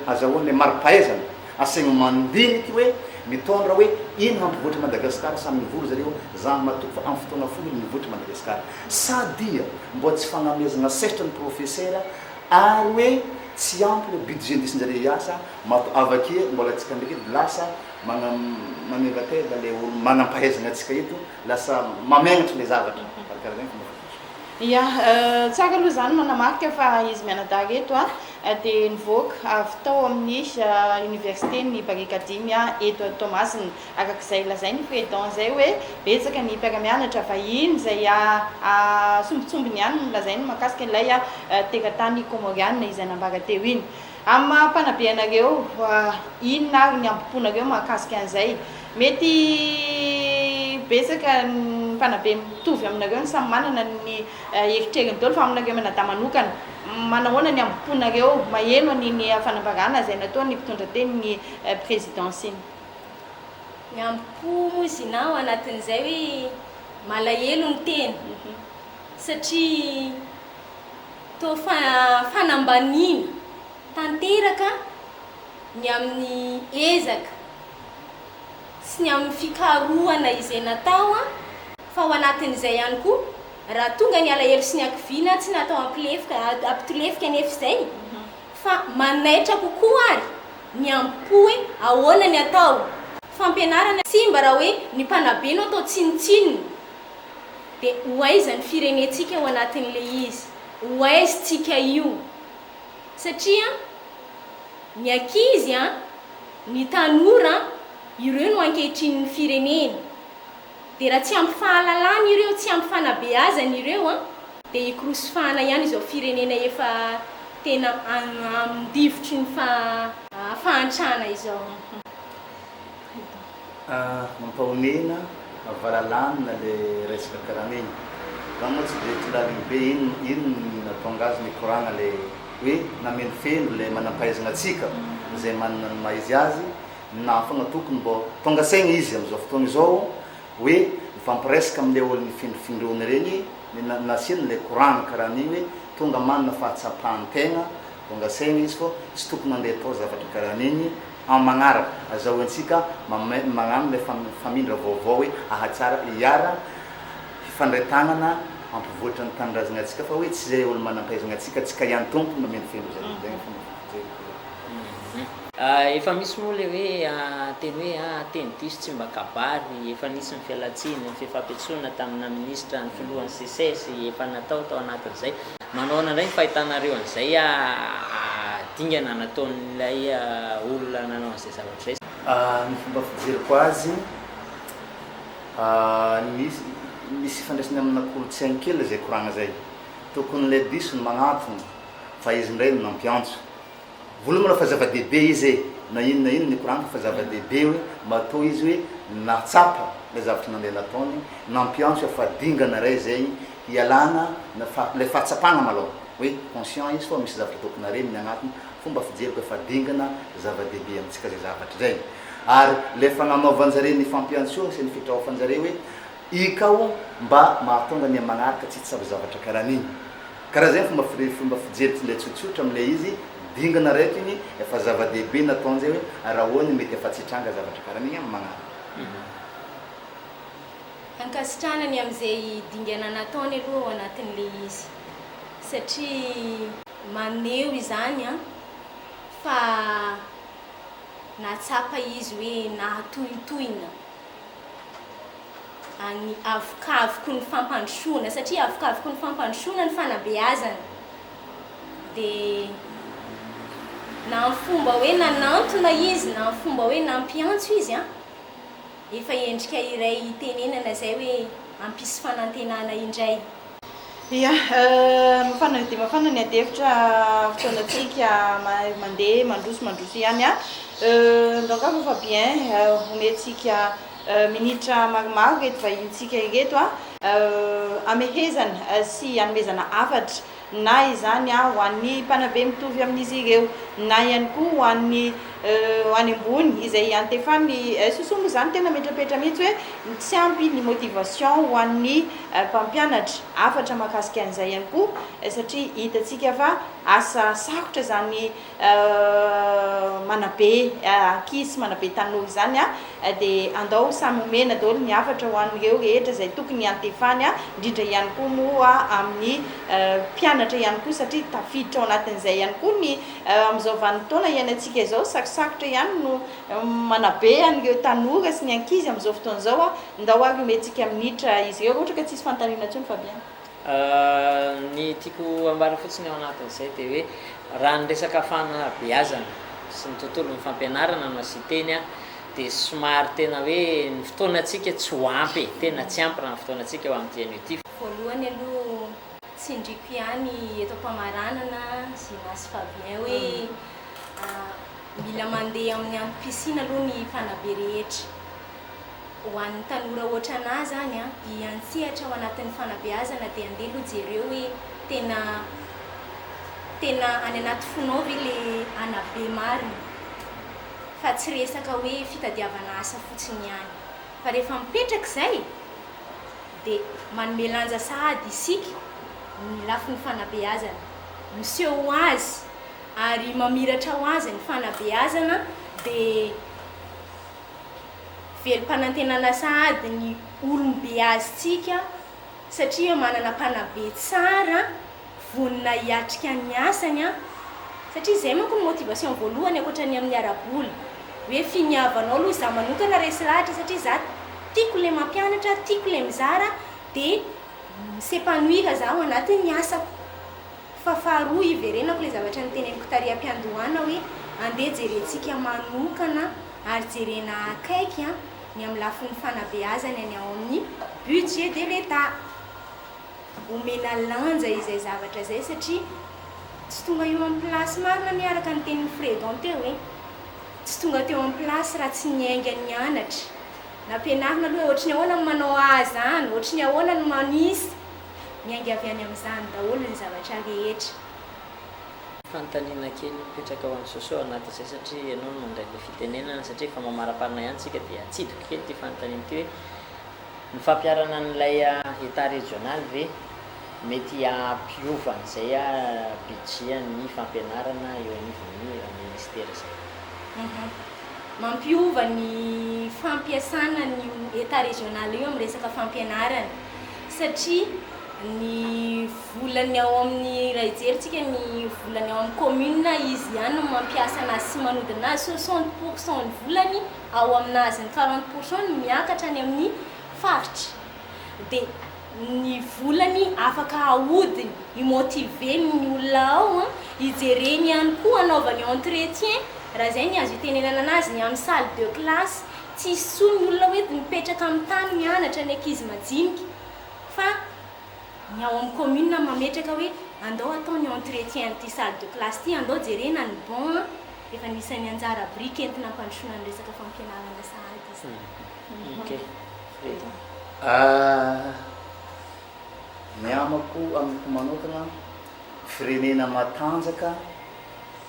azahoan'le mari-pahaizana asegny mandiniky hoe mitondra hoe ino hampivoatra Madagasikara samy mivory zareo zany matoky fa amin'ny fotoana folo mivoatra Madagasikara sady mbo tsy fagnamezana sehatra ny professeur ary hoe tsy ampy le budget ndesinjareo iasa avake mbola atsika ndraiky edy lasa manevateza le olo manam-pahaizana atsika eto lasa mamenatra le zavatra karakara zany ia tsara aloha zany manamarika fa izy mianadahy eto dia nivoaka avy tao amin'ny université ny barikadimy eto Toamasina arak'izay lazainy président zay hoe betsaka ny mpiara-mianatra vahiny zay sombitsombiny ihany lazainy mahakasika ilay teratany comoriana izay nambara teo iny amin'ny mampanabeanareo inona ary ny ampoponareo mahakasika an'izay mety betsaka mpanabe mitovy aminareo ny samy manana ny eritreriny dolo fa aminareo manada manokana manahoana ny ampoponareo maheno an'iny fanambarana zay natao ny mpitondra teny ny présidence iny ny ampo zinao anatin'izay hoe malahelo ny teny satria to fanambanina tanteraka ny amin'ny ezaka sy ny amin'ny fikarohana izay natao fa ao anatin'izay ihany koa raha tonga ny alahelo sy ny akivina tsy natao ampitolefika nefa izay fa manaitra kokoa ary ny ampo hoe ahoana ny atao fampianarana simba raha hoe ny mpanabe no atao tsinotsinony dia hoaiza ny firenetsika ao anatin'le izy hoaizitsika io satria ny ankizy ny tanora ireo no ankehitriny ny firenena dia raha tsy ampy fahalalana ireo tsy ampy fanabeazana ireo dia ikorosofana ihany izao firenena efa tena amdivotry ny fahantrana izao mampahomena valalanina le resaka karahan'igny za moa tsy de tilaliny be ino natonga azy nikoragna le hoe nameno feno le manampahaizana atsika zay manana ny maizy azy na fogna tokony mbô tonga saigna izy am'izao fotoana izao hoe mifampiresaka am'le olo nifindrony regny nasiany le koragna karahan'igny hoe tonga manana fahatsapahan-tegna tonga saigna izy fô tsy tokony andeha atao zavatra karahan'igny amin'ny magnaraka azahoantsika magnano le famindra vaovao hoe ahatsara iara hifandray-tagnana ampivoatra ny tanindrazana atsika fa hoe tsy zay olo manampaizana atsika tsika ihany tompony mameno feno zay efa misy moa le hoe teny hoe teny diso tsy mba kabary efa nisy ny fialatsiny ny fifampiantsoana tamina ministra ny filohan'ny CCS efa natao tao anatin'izay manaona indray ny fahitanareo an'izay dingana nataon'ilay olona nanao an'izay zavatra zay ny fomba fijeriko azy misy fandraisany amina kolotsainy kely zay koragna zay tokony le diso ny magnatony fa izy ndray no nampiantso vola mola fa zava-dehibe izy na ino ny koragna fa zava-dehibe hoe matao izy hoe natsapa le zavatra nandeha nataony nampiantso efa dingana ray zay hialana le fahatsapagna maloha hoe conscient izy fa misy zavatra tokony areny agnatiny fomba fijeriko efa dingana zava-dehibe amitsika zay zavatra zay ary le fagnanaovanjare ny fampiantsoana sy ny fitraofanjare hoe ikao mba mahatonga ny magnaraka tsy tsabo zavatra karahan'igny karaha zay fomba fijeriko le tsotsotra am'le izy dingana raiky igny efa zava-dehibe nataonjay hoe raha hoany mety efa tsy hitranga zavatra karahan'igny amin'ny magnaraka ankasitranany am'izay dingana nataony aloha ao anatin'le izy satria maneho izany fa natsapa izy hoe nahatohitohina any avokavoko ny fampandrosoana satria avokavoko ny fampandrosoana ny fanabeazana dia na ny fomba hoe nanantona izy na ny fomba hoe nampiantso izy efa endrika iray tenenana zay hoe ampisy fanantenana indray ia mafana ny adevitra fotoanatsika mandeha mandroso ihany donc fa bien ometsika minitra maromaro eto vahintsika ireto amehezana sy anomezana afatra na izany ho an'ny mpanabe mitovy amin'izy ireo na ihany koa ho an'ny ambony izay antefany sosombo zany tena metrapetra mihitsy hoe tsy ampy ny motivation ho an'ny mpampianatra afatra mahakasika an'izay ihany koa satria hitatsika fa asa sarotra zany manabe ankizy manabe tanora zany dia andao samy omena daholo ny afatra ho an'ireo rehetra zay tokony antefany indrindra ihany koa moa amin'ny mpianatra ihany koa satria tafiditra ao anatin'izay ihany koa ny amin'izao vanim-potoana iainantsika izao sarosarotra ihany no manabe an'ireo tanora sy ny ankizy amin'izao fotoana izao ndao ary ometsika minitra izy ireo ohatra ka tsisy fanontaniana ntsony fa bien ny tiako ambara fotsiny ao anatin'izay dia hoe raha ny resaka fanabeazana sy ny tontolo ny fampianarana no asiteny dia somary tena hoe ny fotoanatsika tsy ho ampy tena tsy ampy raha ny fotoanatsika eo amin'ny tian'ity voalohany aloha tsindriko ihany eto am-pamaranana sy nasy fa bien hoe mila mandeha amin'ny antom-pisina aloha ny mpanabe rehetra ho an'ny tanora ohatra anahy zany hiantsihatra ao anatin'ny fanabeazana dia andeha aloha jereo hoe tena any anaty fonao ve le anabe marina fa tsy resaka hoe fitadiavana asa fotsiny ihany fa rehefa mipetraka izay dia manome lanja sahady isika ny lafiny fanabeazana miseho azy ary mamiratra ho azy ny fanabeazana dia velom-panantenana sahady ny olombe azytsika satria manana mpanabe tsara vonina hiatrika ny asany satria izay manko ny motivation voalohany ankoatrany amin'ny araboly hoe finiavanao aloha za manokana resy lahatra satria za tiako le mampianatra tiako le mizara dia sepanouira zaho anatin'ny asako fa faharoa iverenako le zavatra nyteneniko tariam-piandohana hoe andeha jerentsika manokana ary jerena akaiky ny amin'ny lafin'ny fanabeazany any ao amin'ny budget de l'État omena lanja izay zavatra zay satria tsy tonga eo amin'ny place marina miaraka ny tenin'ny Fredon teo hoe tsy tonga teo amin'ny place raha tsy niainga ny anatra nampianarina aloha ohatry ny ahoana no manao azy zany ohatry ny ahoana no manisy miainga avy any amin'izany daholo ny zavatra rehetra fanontaniana kely mipetraka ao amin'ny soso anaty izay satria ianao no mandray le fitenenana satria efa mamaraparina ihany tsika dia atsidoka kely ty fanontaniana ty hoe ny fampiarana an'ilay état régional ve mety ampiovan'izay budget ny fampianarana eo anivon'ny ministera zay mampiova ny fampiasana ny état régional io amin'ny resaka fampianarana satria ny volany ao amin'ny raha ijeritsika ny volany ao amin'ny commune izy ihany no mampiasa anazy sy manodina azy 60% ny volany ao aminazy ny 40% ny miakatra any amin'ny faritra dia ny volany afaka ahodiny imotive ny olona ao ijereny ihany koa anaovany entretien raha zay ny azo itenenana anazy ny amin'ny salle de classe tsy soa ny olona hoe mipetraka amin'ny tany mianatra ny ankizy majinika fa ny ao amin'ny commune mametraka hoe andao atao ny entretien ty salle de classe ty andao jerena ny bon efa nisan'ny anjara briky entina ampandrosoana ny resaka fampianarana sahady izy ny amako amiko manokana firenena matanjaka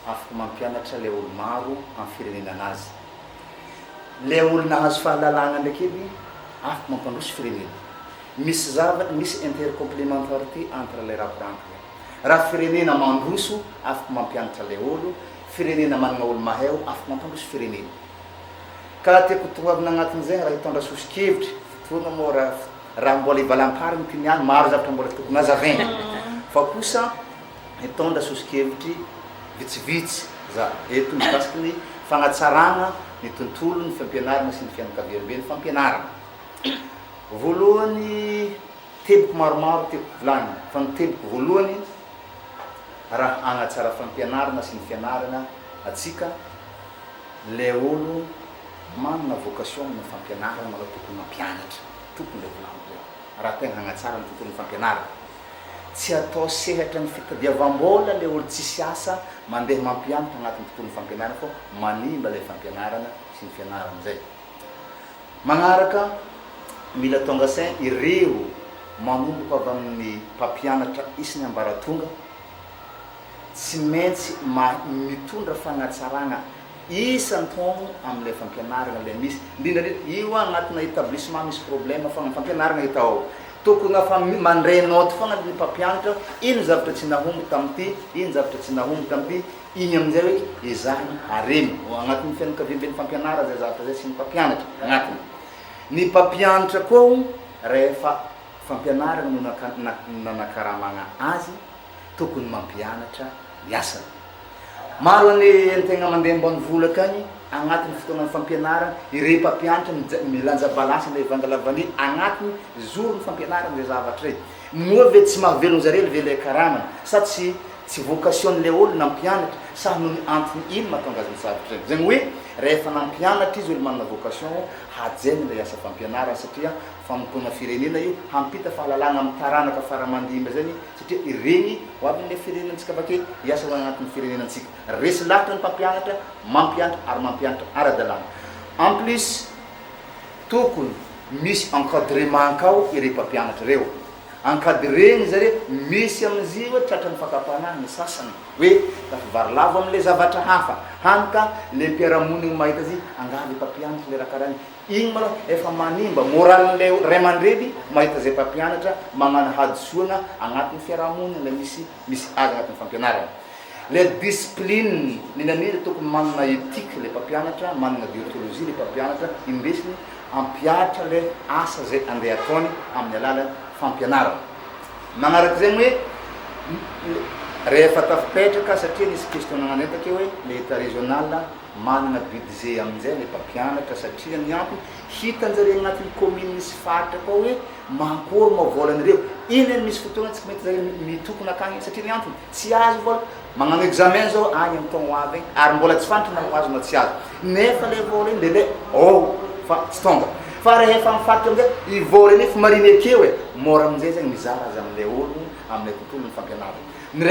afaka mampianatra le olo maro amin'ny firenena anazy le olo nahazo fahalalana ndraiky edy afaka mampandroso firenena misy zavatra misy intercomplémentarité entre les rapranty raha firenena mandroso afaka mampianatra le olo firenena manana olo maheo afaka mampandroso firenena ka tiako toavina agnatin'izay raha hitondra sosikevitry fotoana moa raha mbola ivalam-pariny ty niany maro zavatra mbola tokony azavaina fa kosa hitondra sosikevitry vitsivitsy za eto mikasiky ny fagnatsarana ny tontolo ny fampianarana sy ny fianakaviam-beny fampianarana voalohany teboko maromaro teboko volany fa ny teboko voalohany raha agnatsara fampianarana sy ny fianarana atsika le olo manana vocation ny fampianarana raha tokony mampianatra tokony le volaniko raha tegna agnatsara ny tontolo ny fampianarana tsy atao sehatra ny fitadiavam-bola le olo tsisy asa mandeha mampianatra agnatin'ny tontolo ny fampianarana fa manimba le fampianarana sy ny fianarana zay magnaraka mila tonga sain ireo manomboka avy amin'ny mpampianatra isiny ambaratonga tsy maintsy mitondra fagnatsarana isan-taogno am'le fampianarana le misy indrindrandrindra io agnatina établissement misy problème fa ny fampianarana hita ao tokony afa mandray note fogna ny mpampianatra ino zavatra tsy nahomby tamity ino zavatra tsy nahomby tamity igny amin'izay hoe izahny aremy agnatin'ny fianakaviam-beny fampianara zay zavatra zay sy ny mpampianatra agnatiny ny mpampianatra koa rehefa fampianarana no nanakaramagna azy tokony mampianatra iasany maro any antegna mandeha ambany vola akagny agnatin'ny fotoana ny fampianarana ire mpampianatra milanja balansy le vangalavany agnatin'ny zoro ny fampianarana le zavatra rey moa ve tsy mahavelony zareo le le karamana sa tsy vocation le olo nampianatra sa no antony ino mahatonga azy ny zavatra rey zegny hoe rehefa nampianatra izy olo manana vocation hajeny le asa fampianarana satria famompona firenena io hampita fahalalana amin'ny taranaka faramandimba zany satria ireny ho avin'le firenenantsika avake iasa agnatin'ny firenenantsika resy lavitra ny mpampianatra mampianatra ary mampianatra ara-dalàna en plus tokony misy encadrement kao ire mpampianatra reo encadreny zareo misy amin'izy hoe tratrany fakapana ny sasany hoe lafa varilavo am'le zavatra hafa hanyka le mpiaramoniny mahita azy angavy mpampianatra le raha karany igny maloha efa manimba moralin'le ray aman-dreny mahita zay mpampianatra magnano hadisoana agnatin'ny fiarahamonina le misy azy agnatin'ny fampianarana le discipline ny naniry tokony manana éthique le mpampianatra manana déontologie le mpampianatra indesiny ampiatra le asa zay andeha ataony amin'ny alala fampianarana magnaraka zegny hoe rehefa tafipetraka satria nisy question nagnanetake hoe le état régional manana budget amin'izay le mpampianatra satria ny antony hitanjare agnatin'ny commune misy faritra koa hoe mankory mavolanyireo iny misy fotoana tsy mety zare mitokony akagny satria ny antony tsy azo vola magnano examen zao agny amin'ny taogno avy egny ary mbola tsy fantatra na ho azo na tsy azo nefa le vola iny lele fa tsy tonga fa rehefa mifaritra amizay ivola iny fa mariny akeo e mora amizay zegny mizara azy am'le ologno am'le tontolo ny fampianarana ny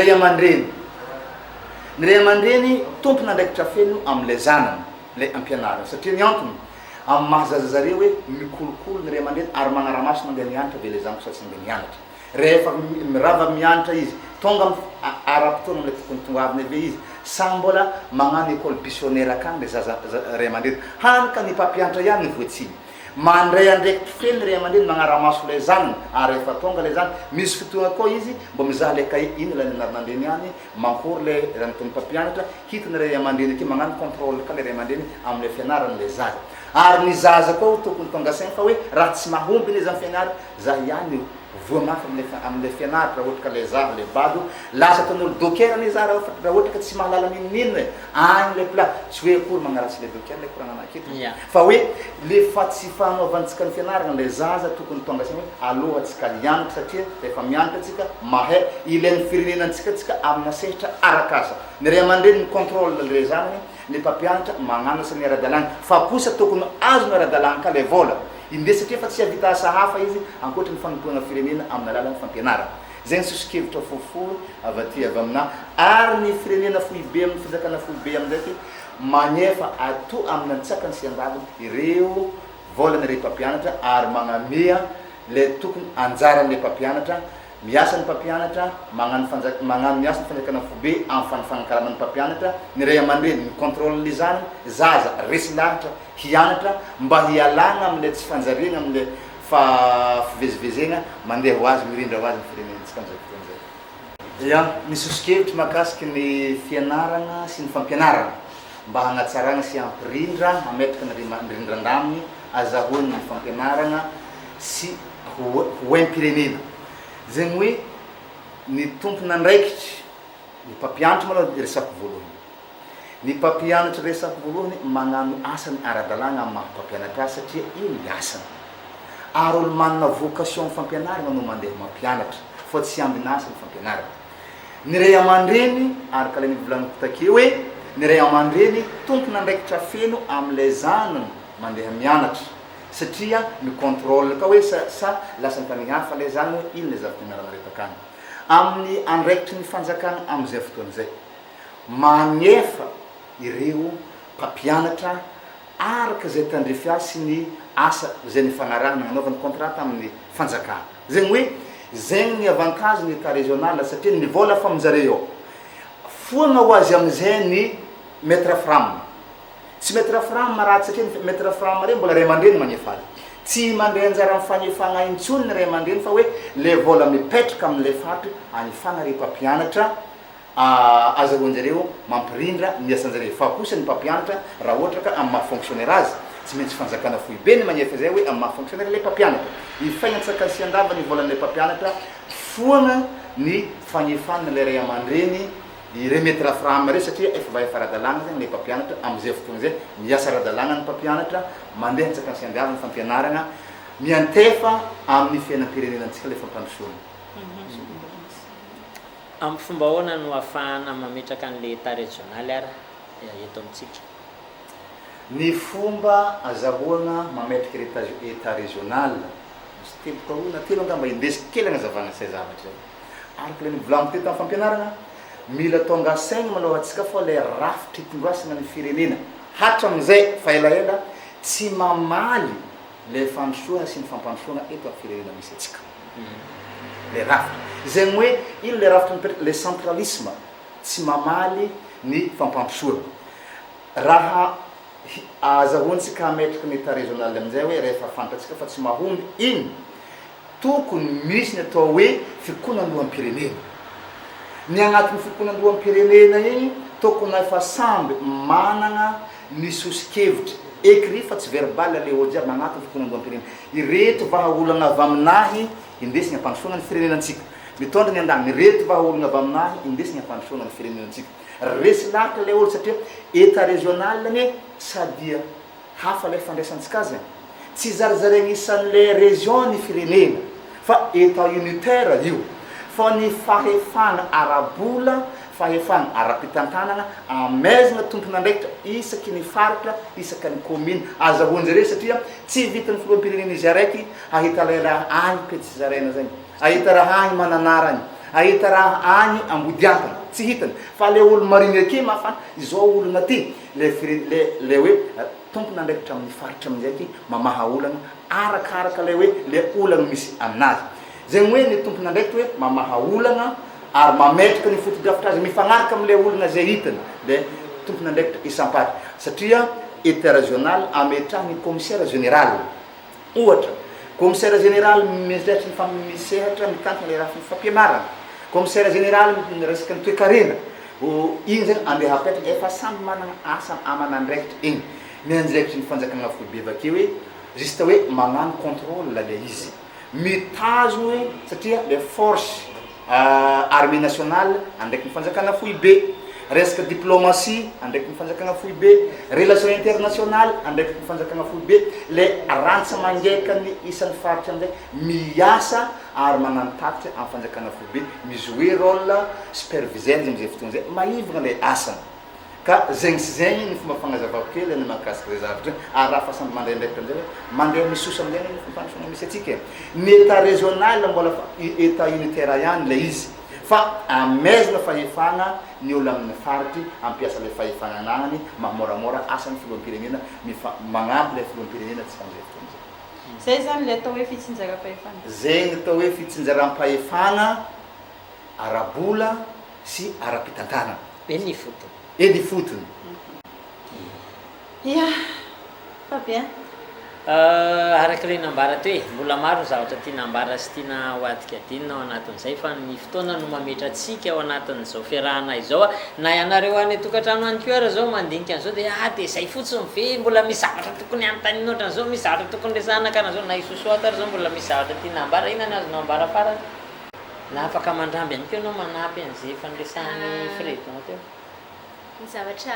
ray aman-dreny tompony andraikitra feno am'le zanany le ampianarana satria ny antony amin'ny mahazazazareo hoe mikolokolo ny ray aman-dreny ary magnaramaso mandeha mianatra ve le zanako satsy mandeha mianatra rehefa mirava mianatra izy tonga ara-potoana am'le tokony tongaviny ave izy sa mbola magnano école buissonnaire akany le zaza ray aman-dreny hany ka ny mpampianatra ihany ny voatsiny mandray andraikitry fely ny ray aman-dreny magnaramaso le zanany ary rehefa tonga le zany misy fotoana koa izy mbo mizaha le cahier iny la narinandreny any mankory le ranatony mpampianatra hitany ray aman-dreny aky magnano contrôle ka le ray aman-dreny am'le fianarany le zaza ary ny zaza koa tokony tonga saigny fa hoe raha tsy mahomby izy amin'ny fianarana za ihany voa mafy am'le fianaratra raha ohatra ka le zaha le bado lasa ataon'olo dokerany za raha ohatra ka tsy mahalala ninninina agny le plat tsy hoe akory magnaratsy le doker le korananaketo fa hoe le fa tsy fanaovantsika ny fianarana le zaza tokony tonga saigny hoe alohatsika hianatra satria rehefa mianatra atsika mahay ilain'ny firenenantsika tsika amina sehitra arakasa ny ray aman-dreny ny contrôle le zanany le mpampianatra magnanasa ny ara-dalàna fa kosa tokony azo ny ara-dalàna ka le vola indre satria fa tsy havita asa hafa izy ankoatra ny fanompoana firenena amin'ny alalan'ny fampianarana zegny sosikevitra fofoy avy aty avy amina ary ny firenena fohibe amin'ny fizakana fohibe amin'izay magnefa ato amin'ny antsakany sy andaviny ireo volany re mpampianatra ary magnamea le tokony anjaran'le mpampianatra miasa ny mpampianatra magnano miasa ny fanjakana fohibe amin'ny fanifanakarana ny mpampianatra ny ray aman-dreny ny contrôle le zanany zaza resy lahatra hianatra mba hialagna am'le tsy fanjariana am'le fivezivezegna mandeha ho azy mirindra ho azy ny firenentsika am'izay fotoan'izay ya ny sosikevitry mahakasiky ny fianarana sy ny fampianarana mba hanatsaragna sy ampirindra ametraka ny rindran-draminy azahoany ny fampianarana sy hoaim-pirenena zegny hoe ny tompona andraikitry ny mpampianatra maloha resako voalohany ny mpampianatra resako voalohany magnano asany ara-dalàna amin'ny maha-mpampianatra azy satria io ny asany ary olo manana vocation ny fampianarana no mandeha mampianatra fa tsy ambinasa ny fampianarana ny ray aman-dreny ary ka le nivolaniko takeo hoe ny ray aman-dreny tompona andraikitra feno am'le zanany mandeha mianatra satria ny contrôle ka hoe sa lasa nytanigna fa le zany hoe ino le zava-pianarana retakany amin'ny andraikitry ny fanjakana am'izay fotoan'izay magnefa ireo mpampianatra araka zay tandrefy azy sy ny asa zay ny fagnarahana nanaovany contrat amin'ny fanjakana zegny hoe zegny ny avantage ny état régional satria ny vola fa aminjareo foana ho azy am'izay ny maître fram tsy maître fram maratsy satria ny maître fram reny mbola ray aman-dreny magnefa azy tsy mandray anjara amin'ny fanefagna intsony ny ray aman-dreny fa hoe le vola mipetraka amin'le fatry anefagna re mpampianatra azahoanjareo mampirindra ny asanjareo fa kosa ny mpampianatra raha ohatra ka amin'ny mahafonctionnaire azy tsy maintsy fanjakana fohibe ny magnefa zay hoe amin'ny mahafonctionnaire le mpampianatra ifagnatsaka sy andava ny volan'le mpampianatra foana ny fanefana le ray aman-dreny iremettra frame re satria efa va efa ara-dalàna zegny le mpampianatra am'izay fotoana zay miasa ara-dalàna ny mpampianatra mandeha nitsaka ny sy andava ny fampianarana miantefa amin'ny fiainam-pirenenantsika le fampandrosoana amin'ny fomba ahoana no ahafahana mametraka an'le état régional ara eto amitsika ny fomba azahoana mametraka état régional misy telo kahoana telo angamba indesy kely agnazavana say zavatra zay araka le nivolamiko teto amin'ny fampianarana mila tonga saigny maloha atsika fa le rafitry itondrasana ny firenena hatra am'izay fa elaela tsy mamaly le fandrosoana sy ny fampandrosoana eto amin'ny firenena misy atsika le rafitry zegny hoe ino le rafitry mipetraka le centralisme tsy mamaly ny fampandrosoana raha azahoantsika hametraka ny état régional am'izay hoe rehefa fantatsika fa tsy mahomby iny tokony misy ny atao hoe fikonandoham-pirenena ny agnatin'ny fikonandoham-pirenena iny tokony efa samby manana ny sosikevitra écrit fa tsy verbal le olo jiaby agnatin'ny fikonandoham-pirenena ireto vahaolagna avy aminahy indesy ny ampandrosoana ny firenenantsika mitondra ny andany reto vahaolagna avy aminahy indesy ny ampandrosoana ny firenenantsika resy lahatra le olo satria état régional ne sadia hafa le fandraisantsika azy tsy zarazaraigny isan'le région ny firenena fa état unitaire io fa ny fahefana arabola fahefana ara-pitantanana amezana tompona andraikitra isaky ny faritra isaky ny commune azahoanjare satria tsy vitany filoam-pirenena izy araiky ahita le raha agny petsy zaraina zany ahita raha agny mananarany ahita raha agny ambodiantana tsy hitany fa le olo mariny ake mafana izao olona ty le hoe tompona ndraikitra amin'ny faritra amin'izayky mamaha olana arakaraka lay hoe le olana misy aminazy zegny hoe ny tompona ndraiky hoe mamaha olana ary mametraka ny fotodrafitra azy mifagnaraka am'le olana zay hitany le tompona ndraikitra isampatra satria état régional ametrahany commissaire général ohatra commissaire général mizatra ny famisehatra mitantana le raha fampianarana commissaire général resaka ny toe-karena igny zegny andeha apetraka efa samby manana asa amanandraikitra igny miandraikitry ny fanjakana foibe vakeo hoe juste hoe magnano contrôle le izy mitazo hoe satria le force armée nationale andraiky ny fanjakana foibe resaka diplomatie andraiky ny fanjakana foibe relation internationale andraiky ny fanjakana foibe le rantsa mangekany isan'ny faritra amizay miasa ary magnano tatitra amin'ny fanjakana foibe mijouer rôle superviseur zegny zay fotoana zay maivagna le asany ka zegny sy zegny ny fomba fagnazavako kely ny mahakasiky zay zavatra ary raha fasamby mandeha ndraiky amizay hoe mandeha misosa amizay ny fompanasona misy atsika ny état régional mbola état unitaire ihany le izy fa amezana fahefana ny olo amin'ny faritry ampiasa le fahefana anagnany mamoramora asan'ny filoham-pirenena magnampy le filoham-pirenena tsy famizay fotoana zay zany le atao hoe fitsinjaram-pahefana zegny atao hoe fitsinjaram-pahefana arabola sy ara-pitantana eny fotony edy fotony ia fa bien araky le nambara to hoe mbola maro ny zavatra tia nambara sy tiana hoadika adinina ao anatin'izay fa ny fotoana no mametra atsika ao anatin'izao fiarahana izao na ianareo any tokantrano any koara zao mandinika an'izao de de zay fotsiny ve mbola misy zavatra tokony anontaniana ohatran'izao misy zavatra tokony resahana kanazao na isosoatary zao mbola misy zavatra tia nambara ina ny azonao ambara farany na afaka mandramby any keo anao manampy an'izay fandraisany firetina teo ny zavatra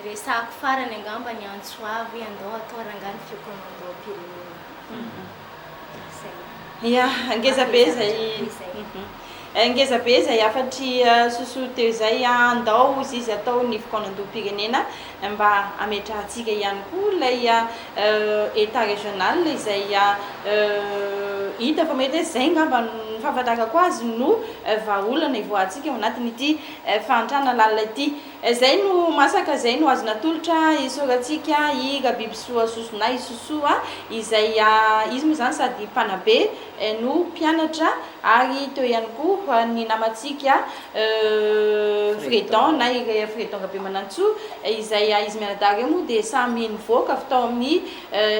resako farany angamba ny antsoavy andao atao rangany fiokonandao pirenena ia angezabe zay angezabe zay afatry sosoa teo zay andao izy atao ny fikonandom-pirenena mba ametrahantsika ihany koa lay état régional izay hita fa mety hoe zay ngamba ny fahafantarako azy no vahaolana ivoahantsika ao anatin'ity fantrana lalina ity zay no masaka zay no azona tolotra isoratsika i Rabibisoa Sosona isosoa izay izy moa zany sady mpanabe no mpianatra ary teo ihany koa ny namatsika Fredon na Fredon Gabe Manantso izay izy mianadary eo moa dia samy nivoaka fatao amin'ny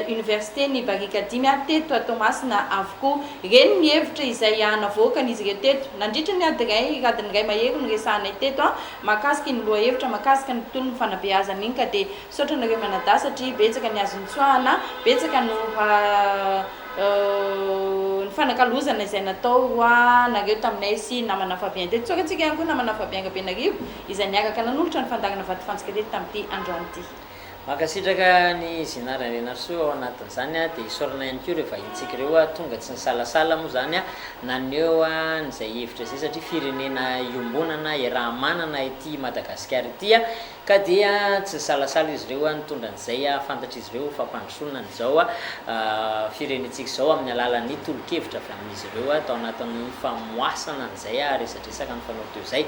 université ny Barika Dimy teto atao masina avokoa ireny ny hevitra izay navoakany izy ireo teto nandritra ny adray radiny iray mahery no resahanay teto makasika ny loha hevitra makasika ny tontolo ny fanabeazana iny ka dia saotra nareo manada satria betsaka ny azony tsoahana betsaka no ny fanakalozana izay natao nareo taminay sy namana Fabien teto tsoratsika ihany koa namana Fabien Gabenarivo izay niaraka nanolotra ny fandarana vatifantsika teto tamin'ity androany ity makasitraka ny zinara Renarso ao anatin'izany dia isorana ihany koa rehefa intsika ireo tonga tsy nisalasala moa zany naneo nyzay hevitra zay satria firenena iombonana raha manana ity Madagasikara ity ka dia tsy nisalasala izy ireo nitondra an'izay fantatra izy ireo fampandrosonana izao firenetsika zao amin'ny alalan'ny tolo-kevitra avy amin'izy ireo atao anatin'ny famoasana an'izay resatresaka ny fanao teo zay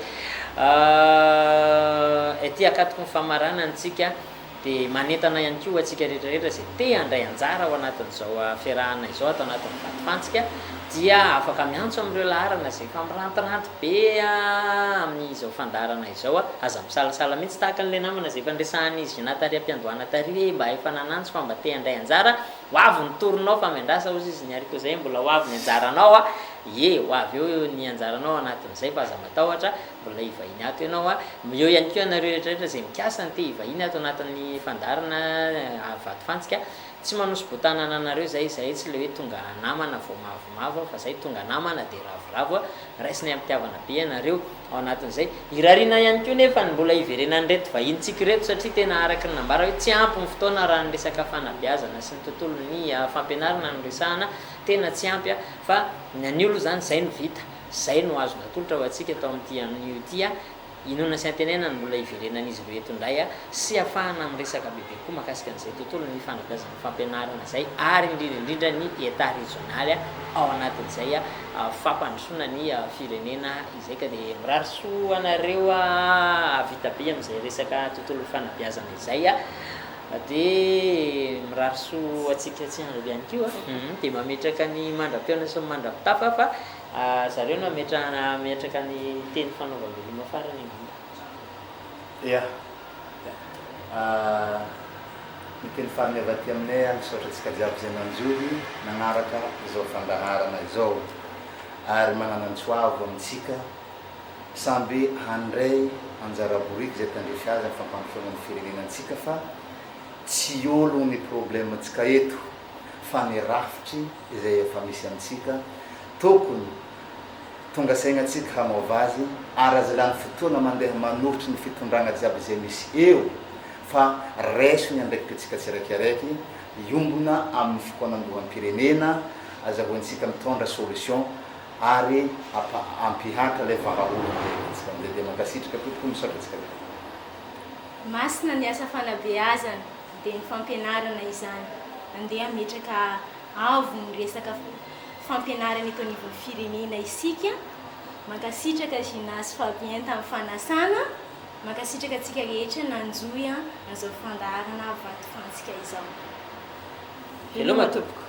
ety akatoko ny famarana antsika dia manentana ihany koa atsika rehetrarehetra zay te handray anjara ao anatin'izao fiarahana izao atao anatin'ny vatifantsika dia afaka miantso amin'ireo laharana zay fa mirantiranty be amin'izao fandarana izao aza misalasala mihitsy tahaka an'ilay namana zay fandresahany izy na tary am-piandohana tary hoe mba efa nanantsy fa mba te handray anjara hoavy ny torinao fa miandrasa ozy izy niariko zay mbola hoavy ny anjaranao ho avy eo ny anjaranao anatin'izay fa aza matahotra mbola hivahiny ato ianao eo ihany koa anareo rehetrarehetra zay mikasany te hivahiny ato anatin'ny fandarana vatifantsika tsy manosy botanana anareo zay tsy le hoe tonga namana vao mavomavo fa zay tonga namana dia ravoravo raisiny amitiavana be anareo ao anatin'izay irarina ihany koa nefa mbola hiverenany reto vahintsika reto satria tena araky ny nambara hoe tsy ampy ny fotoana raha ny resaka fanabeazana sy ny tontolo ny fampianarana no resahana tena tsy ampy fa ny olo zany zay no vita zay no azo natolotra ho atsika atao amin'ity amin'io ty inona sy antenena ny mbola hiverenan'izy ireo eto indray sy afahana amin'ny resaka bebe koa mahakasika an'izay tontolo ny fanabeazana fampianarana zay ary indrindrindrindra ny état régional ao anatin'izay fampandrosona ny firenena izay ka dia mirarisoa anareo vita be amin'izay resaka tontolo fanabeazana izay dia mirariso atsika tsy andro ihany koa dia mametraka ny mandram-piona sy ny mandram-pitafa fa zareo no metraka ny teny fanaovam-beloma farany ia ny teny farany avy aty aminay misaotratsika jiaby zay manjoby nagnaraka izao fandaharana izao ary manana antsoavo amintsika samby handray anjara boriky zay tandresy azy amin'ny fampandrosoana ny firenenantsika fa tsy olo ny problèmetsika eto fa ny rafitry izay efa misy amintsika tokony tonga saignatsika hamaova azy ary azy lany fotoana mandeha manorotry ny fitondrana jiaby zay misy eo fa raiso ny andraikitsika tsiraikiraiky iombona amin'ny fikoanandohan'ny pirenena azahoantsika mitondra solution ary ampihatra ilay vahaolo ndraikytsika amizay dia mankasitraka tompoko misaotratsika masina ny asa fanabeazana dia ny fampianarana izany andeha ametraka avo ny resaka fampianarana eto anivon'ny firenena isika mankasitraka gymnase Fabien tamin'ny fanasana mankasitraka atsika rehetra nanjoy an'izao fandaharana vato fantsika izao veloma tompoko